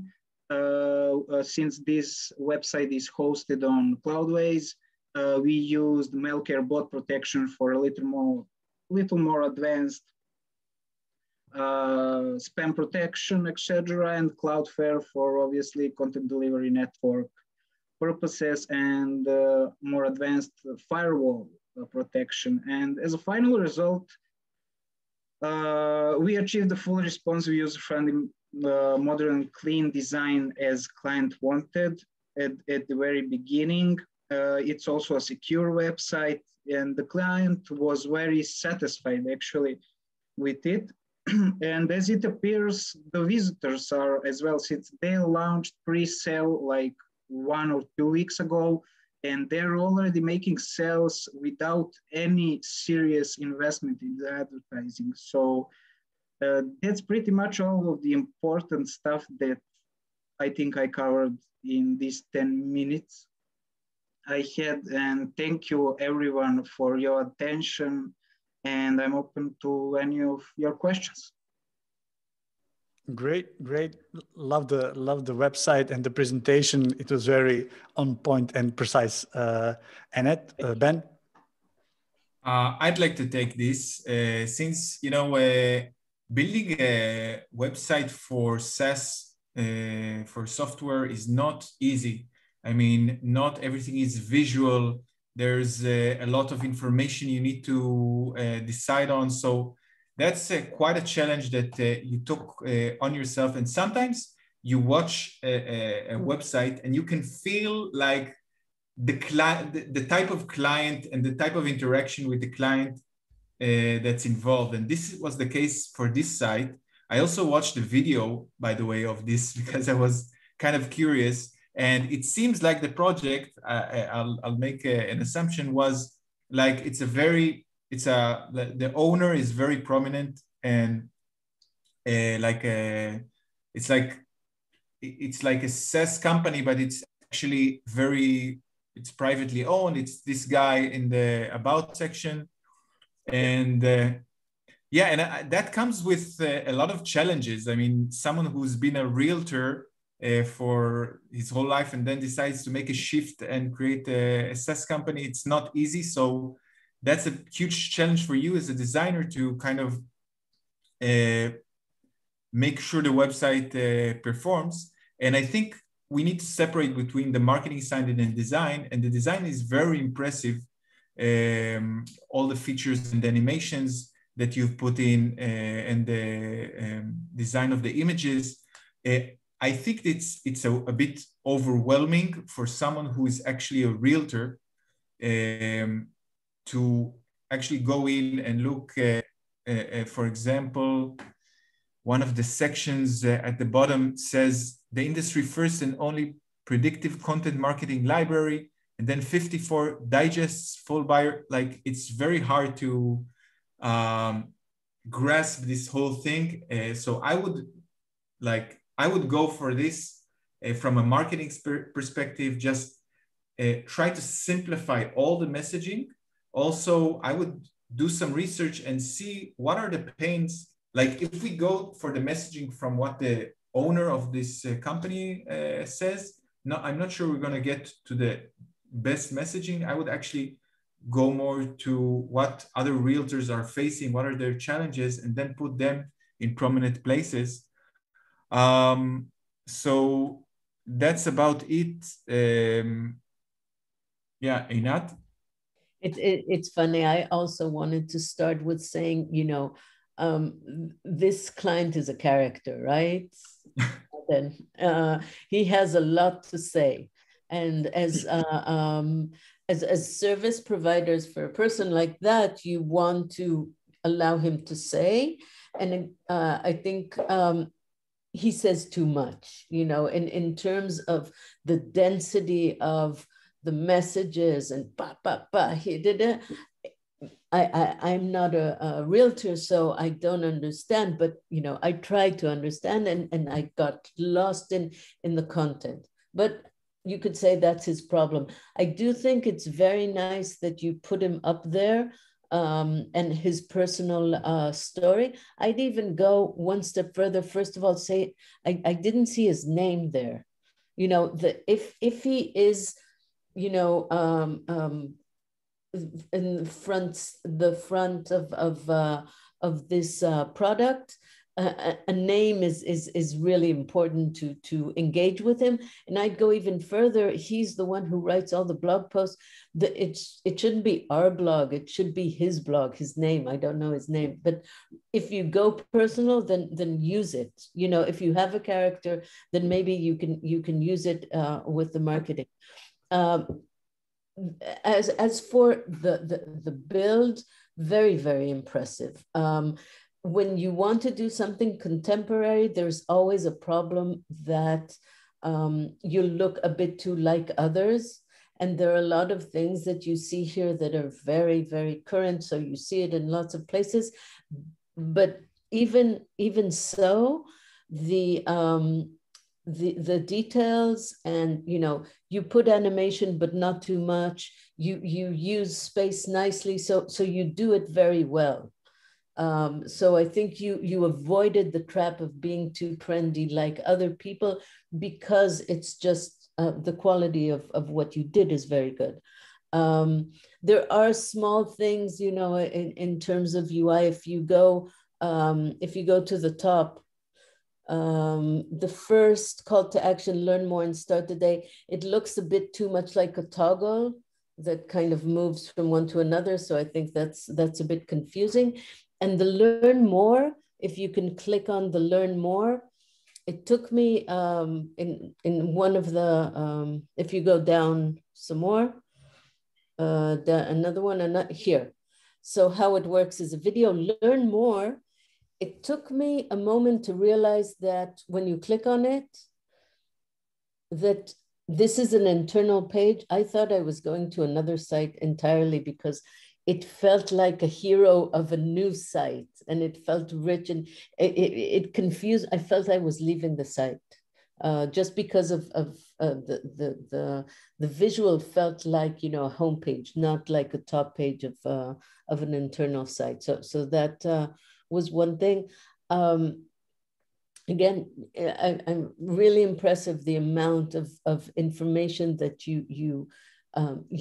Since this website is hosted on Cloudways, we used Mailcare bot protection for a little more advanced spam protection, etc., and Cloudflare for obviously content delivery network purposes and more advanced firewall protection. And as a final result, we achieved the full responsive, user-friendly, modern, clean design as client wanted at the very beginning. It's also a secure website, and the client was very satisfied actually with it. And as it appears, the visitors are as well, since they launched pre-sale like 1 or 2 weeks ago, and they're already making sales without any serious investment in the advertising. So that's pretty much all of the important stuff that I think I covered in these 10 minutes I had. And thank you everyone for your attention. And I'm open to any of your questions. Great. Love the website and the presentation. It was very on point and precise. Ainatte, Ben? I'd like to take this since, building a website for SaaS, for software is not easy. I mean, not everything is visual. There's a lot of information you need to decide on. So that's quite a challenge that you took on yourself. And sometimes you watch a website and you can feel like the type of client and the type of interaction with the client that's involved. And this was the case for this site. I also watched the video, by the way, of this because I was kind of curious. And it seems like the project, I'll make an assumption, was like the owner is very prominent, and it's like a SaaS company, but it's actually it's privately owned. It's this guy in the about section, and that comes with a lot of challenges. I mean, someone who's been a realtor for his whole life and then decides to make a shift and create a SaaS company, it's not easy. So that's a huge challenge for you as a designer to kind of make sure the website performs. And I think we need to separate between the marketing side and the design. And the design is very impressive. All the features and the animations that you've put in and the design of the images. I think it's a bit overwhelming for someone who is actually a realtor to actually go in and look, for example, one of the sections at the bottom says the industry first and only predictive content marketing library, and then 54 digests full buyer. Like, it's very hard to grasp this whole thing. So I would go for this from a marketing perspective, just try to simplify all the messaging. Also, I would do some research and see what are the pains. Like, if we go for the messaging from what the owner of this company says, no, I'm not sure we're going to get to the best messaging. I would actually go more to what other realtors are facing, what are their challenges, and then put them in prominent places. So that's about it. Ainatte? It's funny. I also wanted to start with saying, this client is a character, right? Then he has a lot to say, and as service providers for a person like that, you want to allow him to say, and I think he says too much, in terms of the density of the messages and he did it. I'm not a realtor, so I don't understand, but I tried to understand, and I got lost in the content. But you could say that's his problem. I do think it's very nice that you put him up there and his personal story. I'd even go one step further. First of all, say I didn't see his name there. You know, if he is, you know, in the front of this product, a name is really important to engage with him. And I'd go even further. He's the one who writes all the blog posts. It shouldn't be our blog. It should be his blog, his name. I don't know his name, but if you go personal, then use it. You know, if you have a character, then maybe you can use it with the marketing. As for the build, very, very impressive. When you want to do something contemporary, there's always a problem that you look a bit too like others. And there are a lot of things that you see here that are very, very current. So you see it in lots of places. But even so, the details, and you know, you put animation but not too much. You use space nicely, so you do it very well. So I think you avoided the trap of being too trendy like other people, because it's just the quality of what you did is very good. There are small things, you know, in terms of UI. If you go to the top, the first call to action, learn more and start the day, it looks a bit too much like a toggle that kind of moves from one to another. So I think that's a bit confusing. And the learn more, if you can click on the learn more, it took me in one of the, if you go down some more, another one, and not here. So how it works is a video, learn more. It took me a moment to realize that when you click on it, that this is an internal page. I thought I was going to another site entirely, because it felt like a hero of a new site, and it felt rich, and it confused. I felt I was leaving the site just because of the visual felt like, you know, a homepage, not like a top page of an internal site. So that was one thing. Again, I'm really impressive the amount of information that you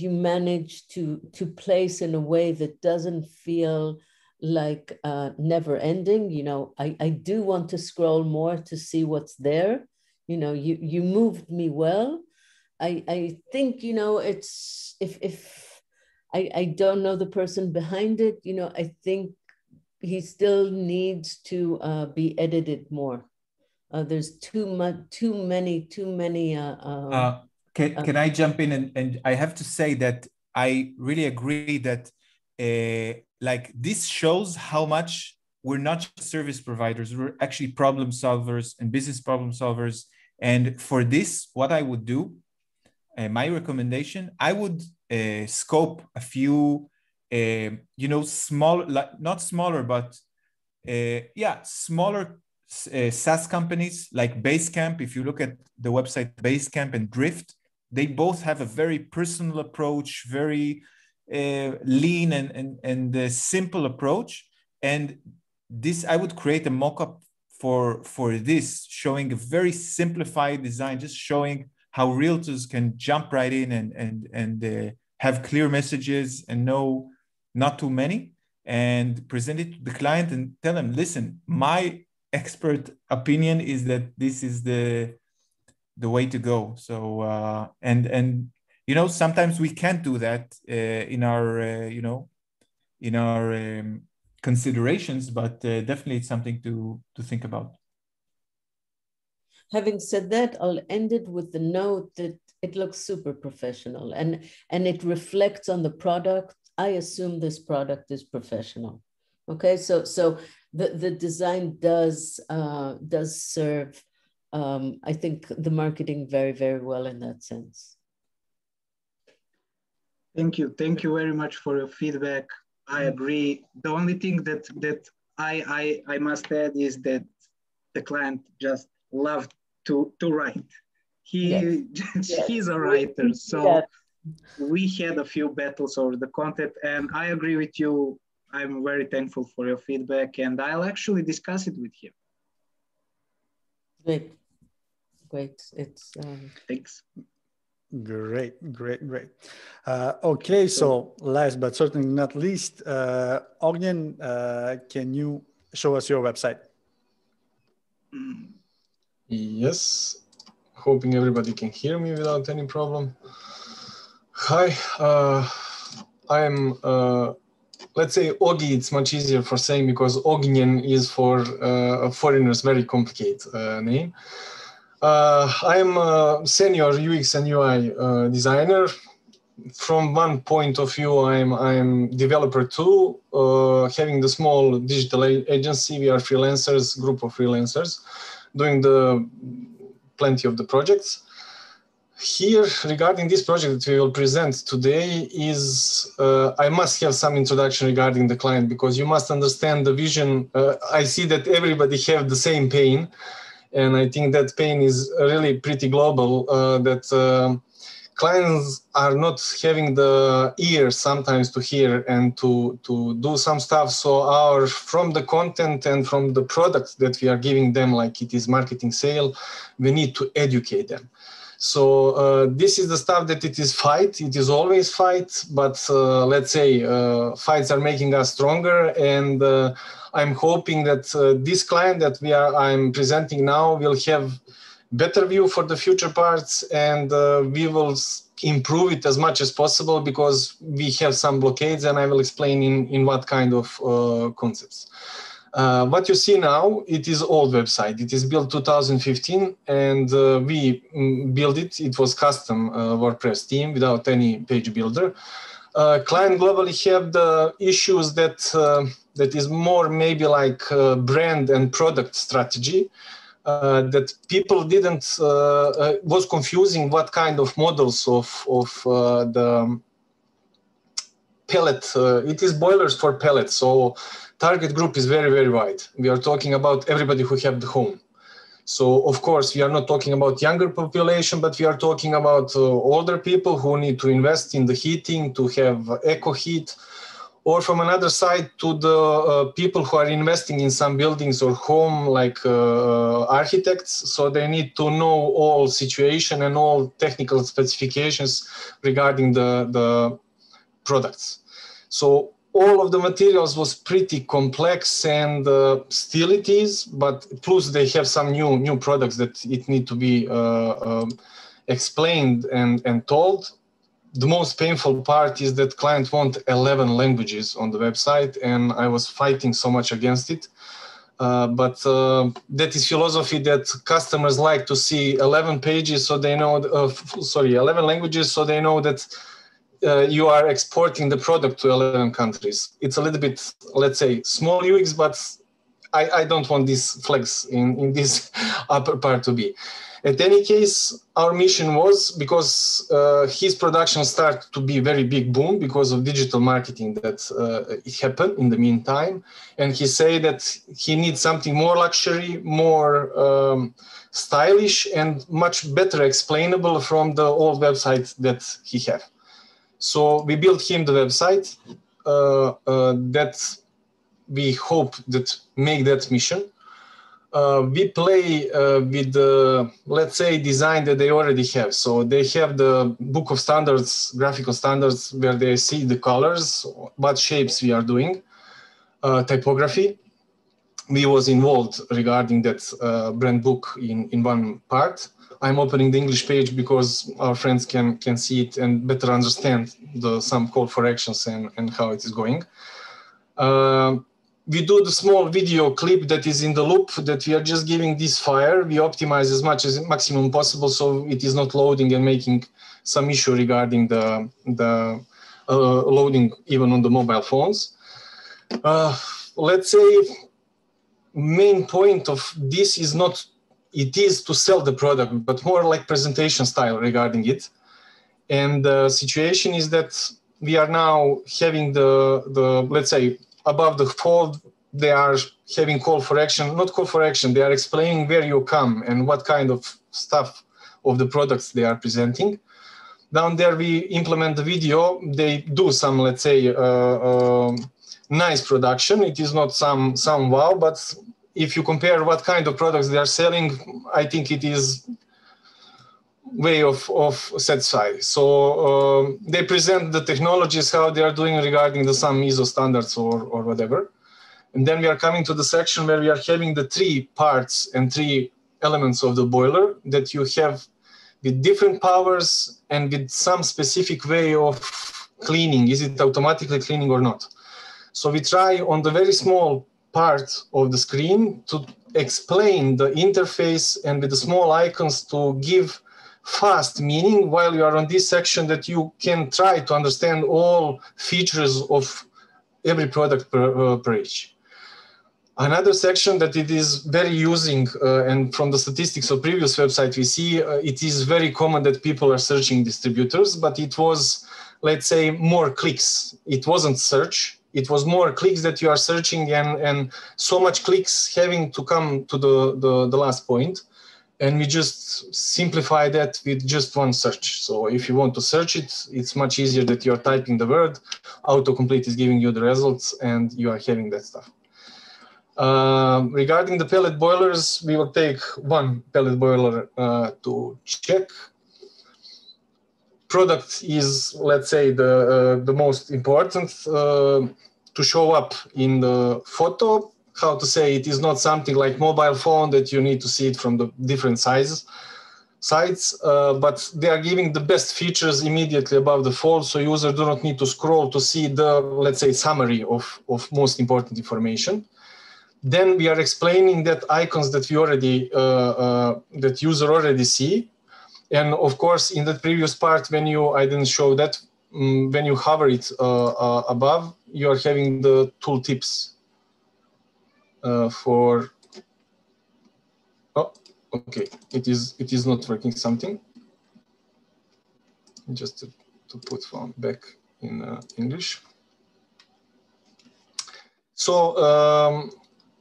manage to place in a way that doesn't feel like never ending. You know, I do want to scroll more to see what's there. You know, you moved me well. I think, you know, it's, if I don't know the person behind it, you know, I think he still needs to be edited more. There's too many. Can I jump in? And I have to say that I really agree that like this shows how much we're not just service providers, we're actually problem solvers and business problem solvers. And for this, what I would do, my recommendation, I would scope a few, you know, small, like not smaller, but smaller SaaS companies like Basecamp. If you look at the website Basecamp and Drift, they both have a very personal approach, very lean and simple approach. And this, I would create a mock-up for this, showing a very simplified design, just showing how realtors can jump right in and have clear messages and know not too many, and present it to the client and tell them, listen, my expert opinion is that this is the way to go. So and you know, sometimes we can't do that in our you know, in our considerations, but definitely it's something to think about. Having said that, I'll end it with the note that it looks super professional, and it reflects on the product. I assume this product is professional. Okay, so the design does serve, I think, the marketing very, very well in that sense. Thank you very much for your feedback. I agree. The only thing that I must add is that the client just loved to write. He's a writer, so we had a few battles over the content, and I agree with you. I'm very thankful for your feedback, and I'll actually discuss it with him. Great. It's thanks. Great. Okay, so last but certainly not least, Ognjen, can you show us your website? Yes, hoping everybody can hear me without any problem. Hi, I'm, let's say Ogi, it's much easier for saying because Ognjen is for foreigners, very complicated name. I'm a senior UX and UI designer. From one point of view, I'm developer too, having the small digital agency. We are freelancers, group of freelancers, doing plenty of the projects. Here, regarding this project that we will present today is, I must have some introduction regarding the client because you must understand the vision. I see that everybody have the same pain. And I think that pain is really pretty global, that clients are not having the ear sometimes to hear and to do some stuff. So from the content and from the product that we are giving them, like it is marketing sale, we need to educate them. So this is the stuff that it is fight. It is always fight, but let's say fights are making us stronger. And I'm hoping that this client that I'm presenting now will have better view for the future parts, and we will improve it as much as possible because we have some blockades, and I will explain in what kind of concepts. What you see now, it is old website. It is built 2015, and we built it. It was custom WordPress theme without any page builder. Client globally have the issues that is more maybe like brand and product strategy. That people didn't, was confusing what kind of models of the pellet, it is boilers for pellets. So target group is very, very wide. We are talking about everybody who have the home. So of course, we are not talking about younger population, but we are talking about older people who need to invest in the heating, to have eco heat, or from another side to the people who are investing in some buildings or home, like architects. So they need to know all situation and all technical specifications regarding the products. So all of the materials was pretty complex, and still it is, but plus they have some new products that it need to be explained and told. The most painful part is that client want 11 languages on the website, and I was fighting so much against it. But that is philosophy that customers like to see 11 pages, so they know, 11 languages, so they know that you are exporting the product to 11 countries. It's a little bit, let's say, small UX, but I don't want this flex in this upper part to be. At any case, our mission was, because his production started to be very big boom because of digital marketing that it happened in the meantime. And he said that he needs something more luxury, more stylish, and much better explainable from the old website that he had. So we built him the website that we hope that make that mission. We play with the, let's say, design that they already have. So they have the book of standards, graphical standards, where they see the colors, what shapes we are doing, typography. We was involved regarding that brand book in one part. I'm opening the English page because our friends can see it and better understand some call for actions and how it is going. We do the small video clip that is in the loop that we are just giving this fire. We optimize as much as maximum possible so it is not loading and making some issue regarding the loading even on the mobile phones. Let's say main point of this is not, it is to sell the product, but more like presentation style regarding it. And the situation is that we are now having the let's say, above the fold, they are having call for action, not call for action, they are explaining where you come and what kind of stuff of the products they are presenting. Down there, we implement the video. They do some, let's say, nice production. It is not some wow, but if you compare what kind of products they are selling, I think it is way of satisfied. So they present the technologies, how they are doing regarding some ISO standards or whatever. And then we are coming to the section where we are having the 3 parts and 3 elements of the boiler that you have with different powers and with some specific way of cleaning. Is it automatically cleaning or not? So we try on the very small part of the screen to explain the interface and with the small icons to give fast meaning while you are on this section that you can try to understand all features of every product per each. Another section that it is very using, and from the statistics of previous website we see, it is very common that people are searching distributors, but it was, let's say, more clicks. It wasn't search. It was more clicks that you are searching and so much clicks having to come to the last point. And we just simplify that with just one search. So if you want to search it, it's much easier that you're typing the word, autocomplete is giving you the results, and you are having that stuff. Regarding the pellet boilers, we will take one pellet boiler to check. Product is, let's say, the most important to show up in the photo. How to say, it is not something like mobile phone that you need to see it from the different sides, but they are giving the best features immediately above the fold, so users do not need to scroll to see the, let's say, summary of most important information. Then we are explaining that icons that we already, that user already see. And of course, in the previous part, when I didn't show that, when you hover it above, you are having the tooltips for, oh, okay, it is not working something. Just to put phone back in English. So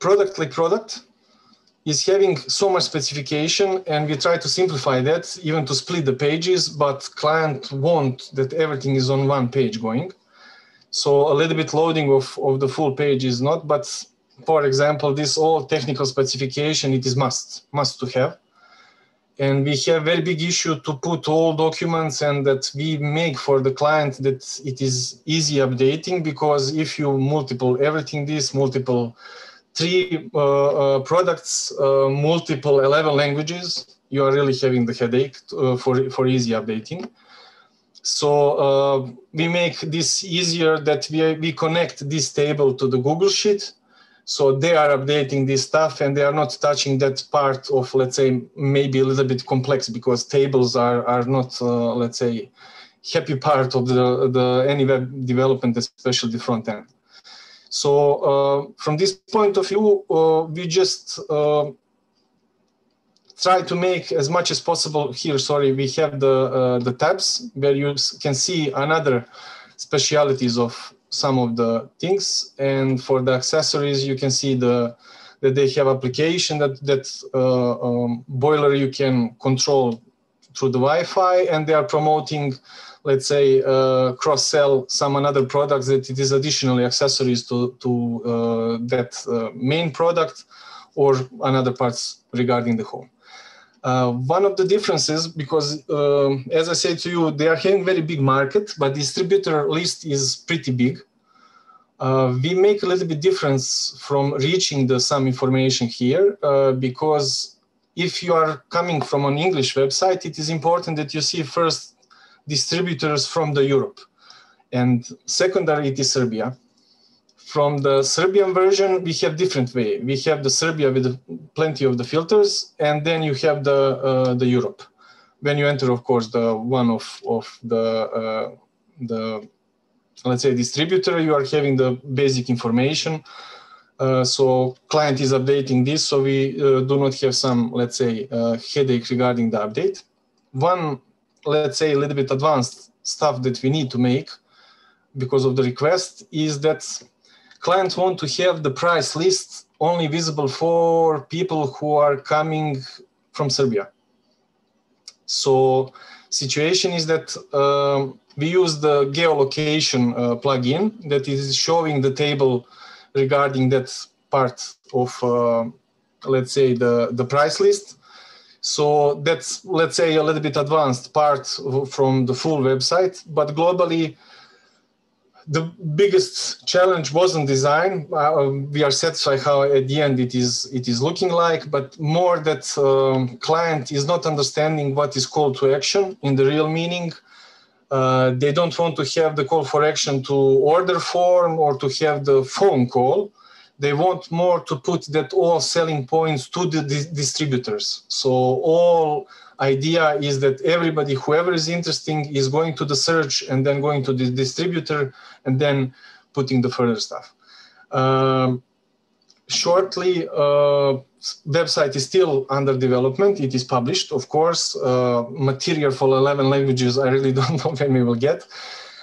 product like product is having so much specification, and we try to simplify that, even to split the pages, but client want that everything is on one page going. So a little bit loading of the full page is not, but for example, this all technical specification, it is must to have. And we have very big issue to put all documents and that we make for the client that it is easy updating, because if you multiple everything, this multiple 3 products, multiple 11 languages, you are really having the headache for easy updating. So we make this easier that we connect this table to the Google Sheet. So they are updating this stuff and they are not touching that part of, let's say, maybe a little bit complex, because tables are not, let's say, happy part of the any web development, especially the front end. So from this point of view, we just try to make as much as possible here. Sorry, we have the tabs where you can see another specialities of some of the things, and for the accessories you can see that they have application that boiler you can control through the Wi-Fi, and they are promoting, let's say, cross-sell some another products that it is additionally accessories to that main product or another parts regarding the home. One of the differences, because as I said to you, they are having very big market, but distributor list is pretty big. We make a little bit difference from reaching some information here, because if you are coming from an English website, it is important that you see first distributors from the Europe, and secondary it is Serbia. From the Serbian version, we have different way. We have the Serbia with plenty of the filters, and then you have the Europe. When you enter, of course, the one of the let's say distributor, you are having the basic information. So client is updating this, so we do not have some, let's say, headache regarding the update. One, let's say, a little bit advanced stuff that we need to make because of the request is that clients want to have the price list only visible for people who are coming from Serbia. So situation is that we use the geolocation plugin that is showing the table regarding that part of, let's say, the price list. So that's, let's say, a little bit advanced part from the full website, but globally, the biggest challenge wasn't design. We are satisfied how at the end it is looking like, but more that client is not understanding what is call to action in the real meaning. They don't want to have the call for action to order form or to have the phone call. They want more to put that all selling points to the distributors. So all idea is that everybody, whoever is interesting, is going to the search and then going to the distributor and then putting the further stuff. Shortly, website is still under development. It is published, of course. Material for 11 languages, I really don't know when we will get.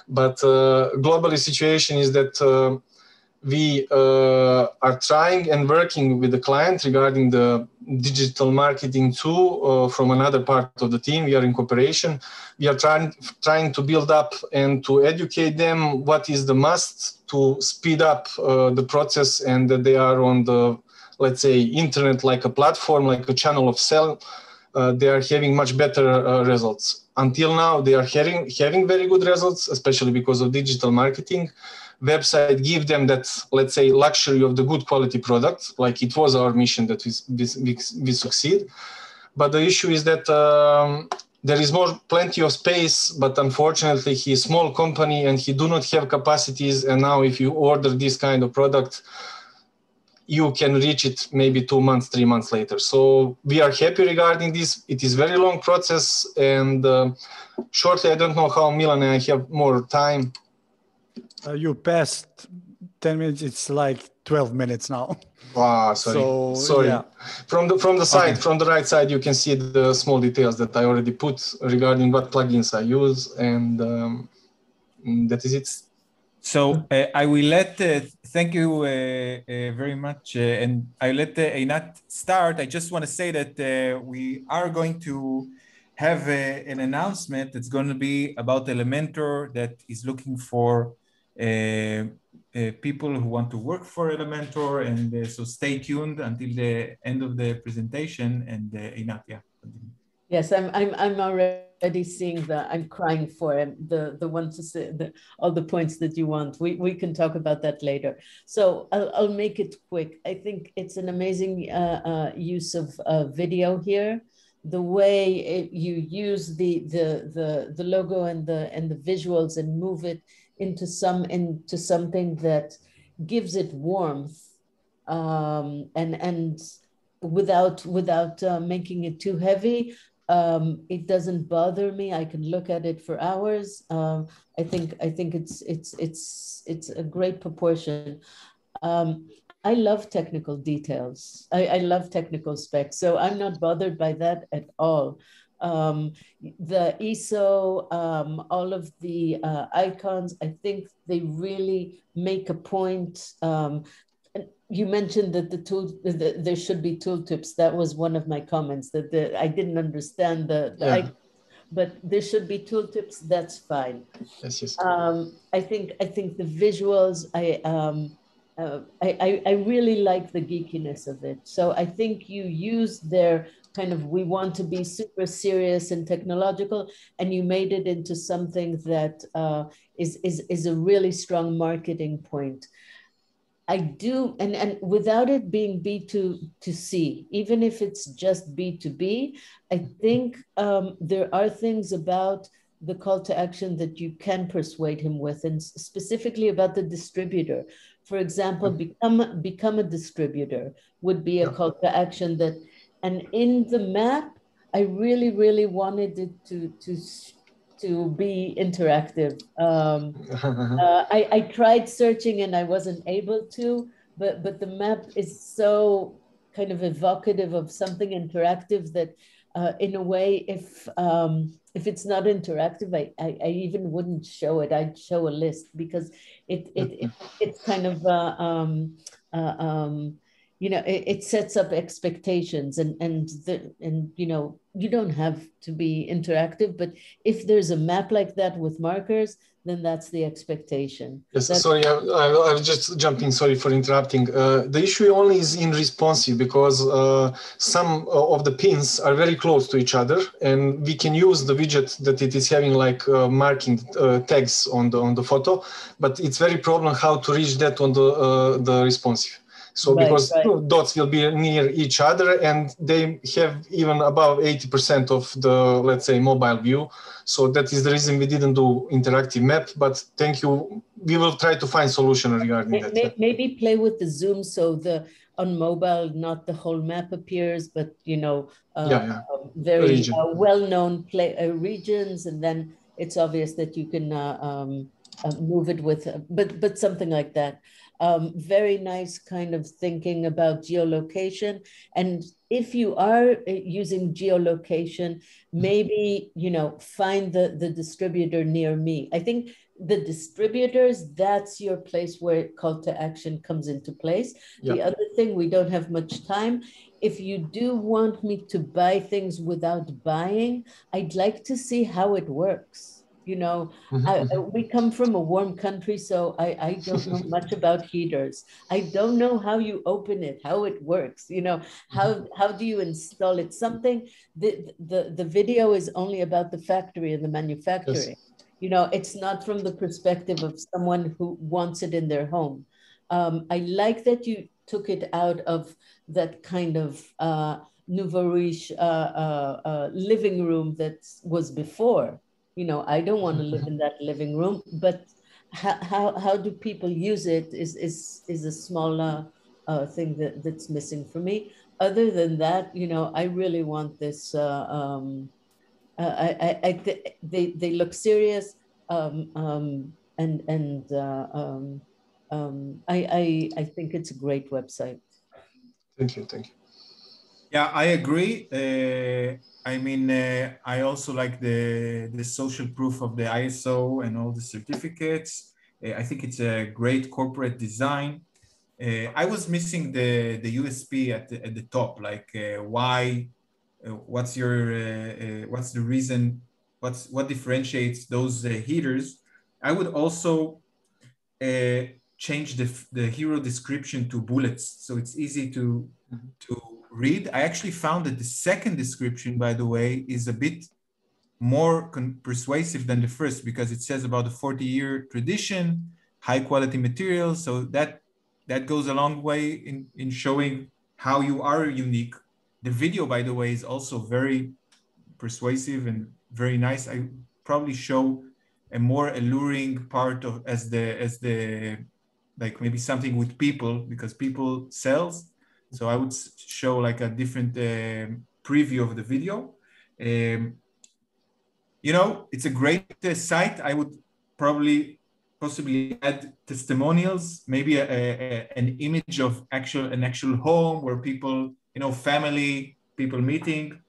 But globally situation is that we are trying and working with the client regarding the digital marketing too from another part of the team. We are in cooperation. We are trying to build up and to educate them what is the must to speed up the process, and that they are on the, let's say, internet like a platform, like a channel of sale. They are having much better results. Until now, they are having very good results, especially because of digital marketing. Website give them that, let's say, luxury of the good quality product, like it was our mission that we succeed. But the issue is that there is plenty of space, but unfortunately he is small company and he do not have capacities. And now if you order this kind of product, you can reach it maybe 2 months, 3 months later. So we are happy regarding this. It is very long process, and shortly, I don't know how Milan and I have more time. You passed 10 minutes. It's like 12 minutes now. Wow, sorry. So, sorry. Yeah. From the side, Okay. From the right side, you can see the small details that I already put regarding what plugins I use, and that is it. So I will let, thank you very much, and I let Ainatte start. I just want to say that we are going to have an announcement that's going to be about Elementor that is looking for people who want to work for Elementor, and so stay tuned until the end of the presentation. And Ainatte, yeah. Yes, I'm already seeing I'm crying for him, the one to say all the points that you want. We can talk about that later. So I'll make it quick. I think it's an amazing use of video here. The way you use the logo and the visuals and move it into something that gives it warmth, and without making it too heavy. It doesn't bother me. I can look at it for hours. I think it's a great proportion. I love technical details. I love technical specs, so I'm not bothered by that at all. The ISO, all of the icons, I think they really make a point. You mentioned that there should be tooltips. That was one of my comments, that I didn't understand but there should be tooltips. That's fine. Yes. I think the visuals. I really like the geekiness of it. So I think you use their kind of, we want to be super serious and technological, and you made it into something that is a really strong marketing point. I do, and without it being B2C, even if it's just B2B, I think there are things about the call to action that you can persuade him with, and specifically about the distributor. For example, become a distributor would be a call to action that, and in the map, I really, really wanted it to be interactive. I tried searching and I wasn't able to, but the map is so kind of evocative of something interactive that in a way, if it's not interactive, I even wouldn't show it. I'd show a list, because it's kind of it sets up expectations, and you don't have to be interactive, but if there's a map like that with markers, then that's the expectation. Yes, sorry, I was just jumping, sorry for interrupting. The issue only is in responsive, because some of the pins are very close to each other, and we can use the widget that it is having like marking tags on the photo, but it's very problem how to reach that on the responsive. So because dots will be near each other, and they have even above 80% of the, let's say, mobile view. So that is the reason we didn't do interactive map, but thank you. We will try to find solution regarding that. Maybe play with the zoom, so on mobile, not the whole map appears, but very well-known regions, and then it's obvious that you can move it with, but something like that. Very nice kind of thinking about geolocation. And if you are using geolocation, maybe, find the distributor near me. I think the distributors, that's your place where call to action comes into place. Yep. The other thing, we don't have much time. If you do want me to buy things without buying, I'd like to see how it works. We come from a warm country, so I don't know much about heaters. I don't know how you open it, how it works. How do you install it? Something, the video is only about the factory and the manufacturing. Yes. It's not from the perspective of someone who wants it in their home. I like that you took it out of that kind of nouveau riche living room that was before. I don't want to live in that living room, but how do people use it is a small thing that's missing for me. Other than that, I really want this. They look serious, and I think it's a great website. Thank you. Yeah, I agree. I also like the social proof of the ISO and all the certificates. I think it's a great corporate design. I was missing the USP at the top, like why, what's the reason, what differentiates those heaters. I would also change the hero description to bullets, so it's easy to read. I actually found that the second description, by the way, is a bit more persuasive than the first, because it says about the 40-year tradition, high quality materials. So that goes a long way in showing how you are unique. The video, by the way, is also very persuasive and very nice. I probably show a more alluring part of as the like maybe something with people, because people sells. So I would show like a different preview of the video. It's a great site. I would possibly add testimonials, maybe an image of an actual home where people, family, people meeting.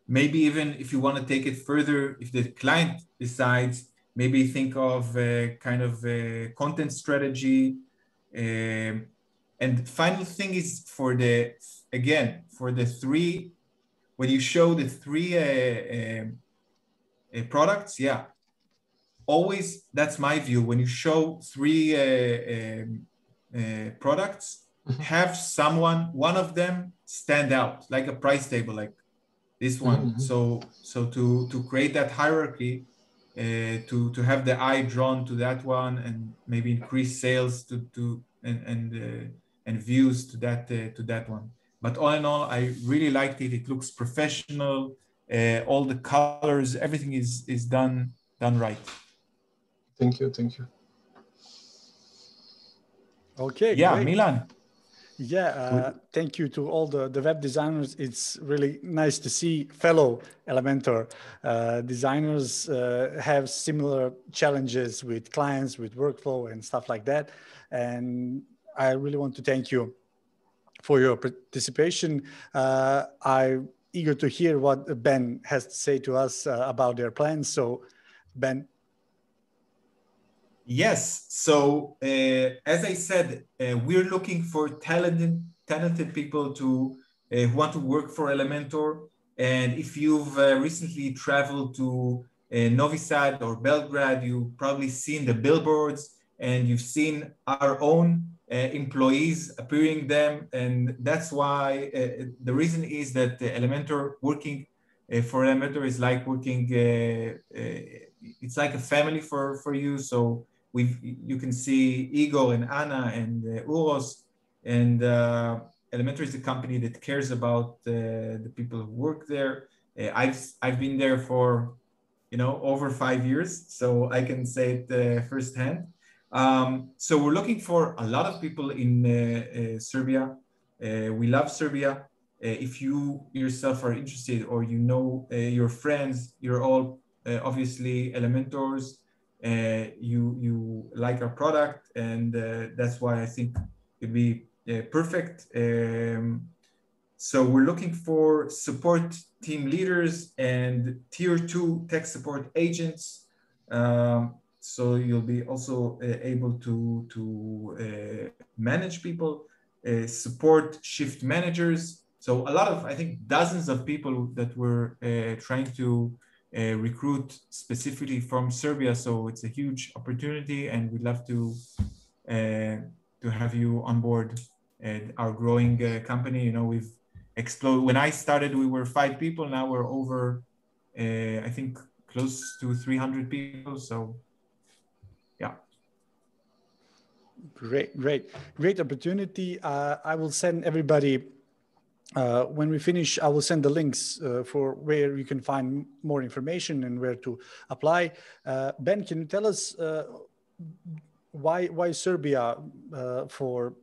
Maybe even if you want to take it further, if the client decides, maybe think of a kind of a content strategy. And the final thing is for the three, when you show the three products, always, that's my view. When you show three products, have one of them stand out, like a price table, like this one. So to create that hierarchy, to have the eye drawn to that one, and maybe increase sales and views to that one. But all in all, I really liked it. It looks professional. All the colors, everything is done right. Thank you. Okay. Yeah, great. Milan. Yeah, thank you to all the web designers. It's really nice to see fellow Elementor designers have similar challenges with clients, with workflow and stuff like that. And I really want to thank you for your participation. I'm eager to hear what Ben has to say to us about their plans. So, Ben. Yes. So as I said, we're looking for talented people to who want to work for Elementor. And if you've recently traveled to Novi Sad or Belgrade, you've probably seen the billboards and you've seen our own employees appearing them. And that's why the reason is that Elementor working for Elementor is like working, it's like a family for you. So you can see Igor and Anna and Uros, and Elementor is a company that cares about the people who work there. I've been there for over 5 years, so I can say it firsthand. So we're looking for a lot of people in Serbia. We love Serbia. If you yourself are interested, or your friends, you're all obviously Elementors. You like our product, and that's why I think it'd be perfect. So we're looking for support team leaders and tier 2 tech support agents. So you'll be also able to manage people, support shift managers. So a lot of, I think, dozens of people that we're trying to recruit specifically from Serbia. So it's a huge opportunity, and we'd love to have you on board our growing company. We've exploded. When I started, we were 5 people. Now we're over, I think, close to 300 people. So, yeah. Great opportunity. I will send everybody. When we finish, I will send the links for where you can find more information and where to apply. Ben, can you tell us why Serbia for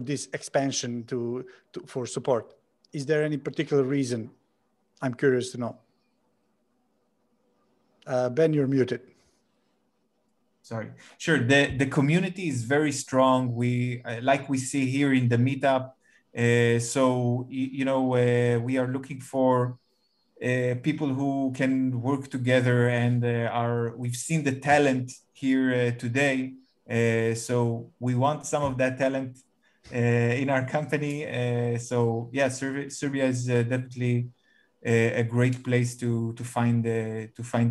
this expansion for support? Is there any particular reason? I'm curious to know. Ben, you're muted. Sorry. Sure. The community is very strong. We like we see here in the Meetup. So we are looking for people who can work together, and we've seen the talent here today. So we want some of that talent in our company. So yeah, Serbia is definitely a great place to find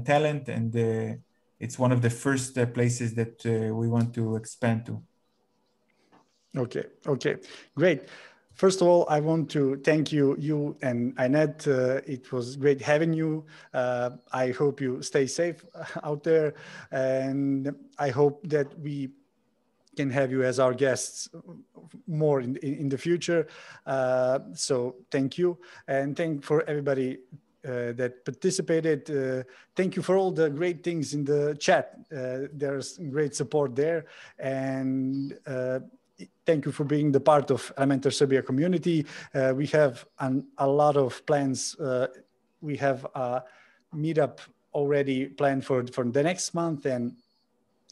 talent, and it's one of the first places that we want to expand to. Okay, great. First of all, I want to thank you and Ainatte. It was great having you. I hope you stay safe out there, and I hope that we can have you as our guests more in the future. So thank you, and thank for everybody that participated. Thank you for all the great things in the chat. There's great support there, and thank you for being the part of Elementor Srbija community. We have a lot of plans. We have a meetup already planned for the next month, and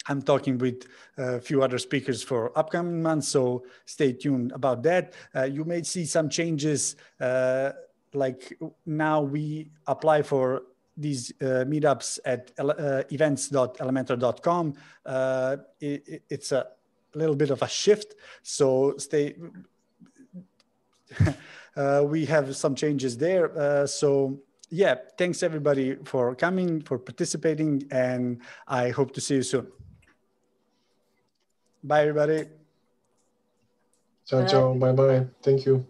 I'm talking with a few other speakers for upcoming months, so stay tuned about that. You may see some changes, like now we apply for these meetups at events.elementor.com. It's a little bit of a shift, so stay. We have some changes there. So yeah, thanks everybody for coming, for participating, and I hope to see you soon. Bye, everybody. Ciao, ciao. Bye-bye. Thank you.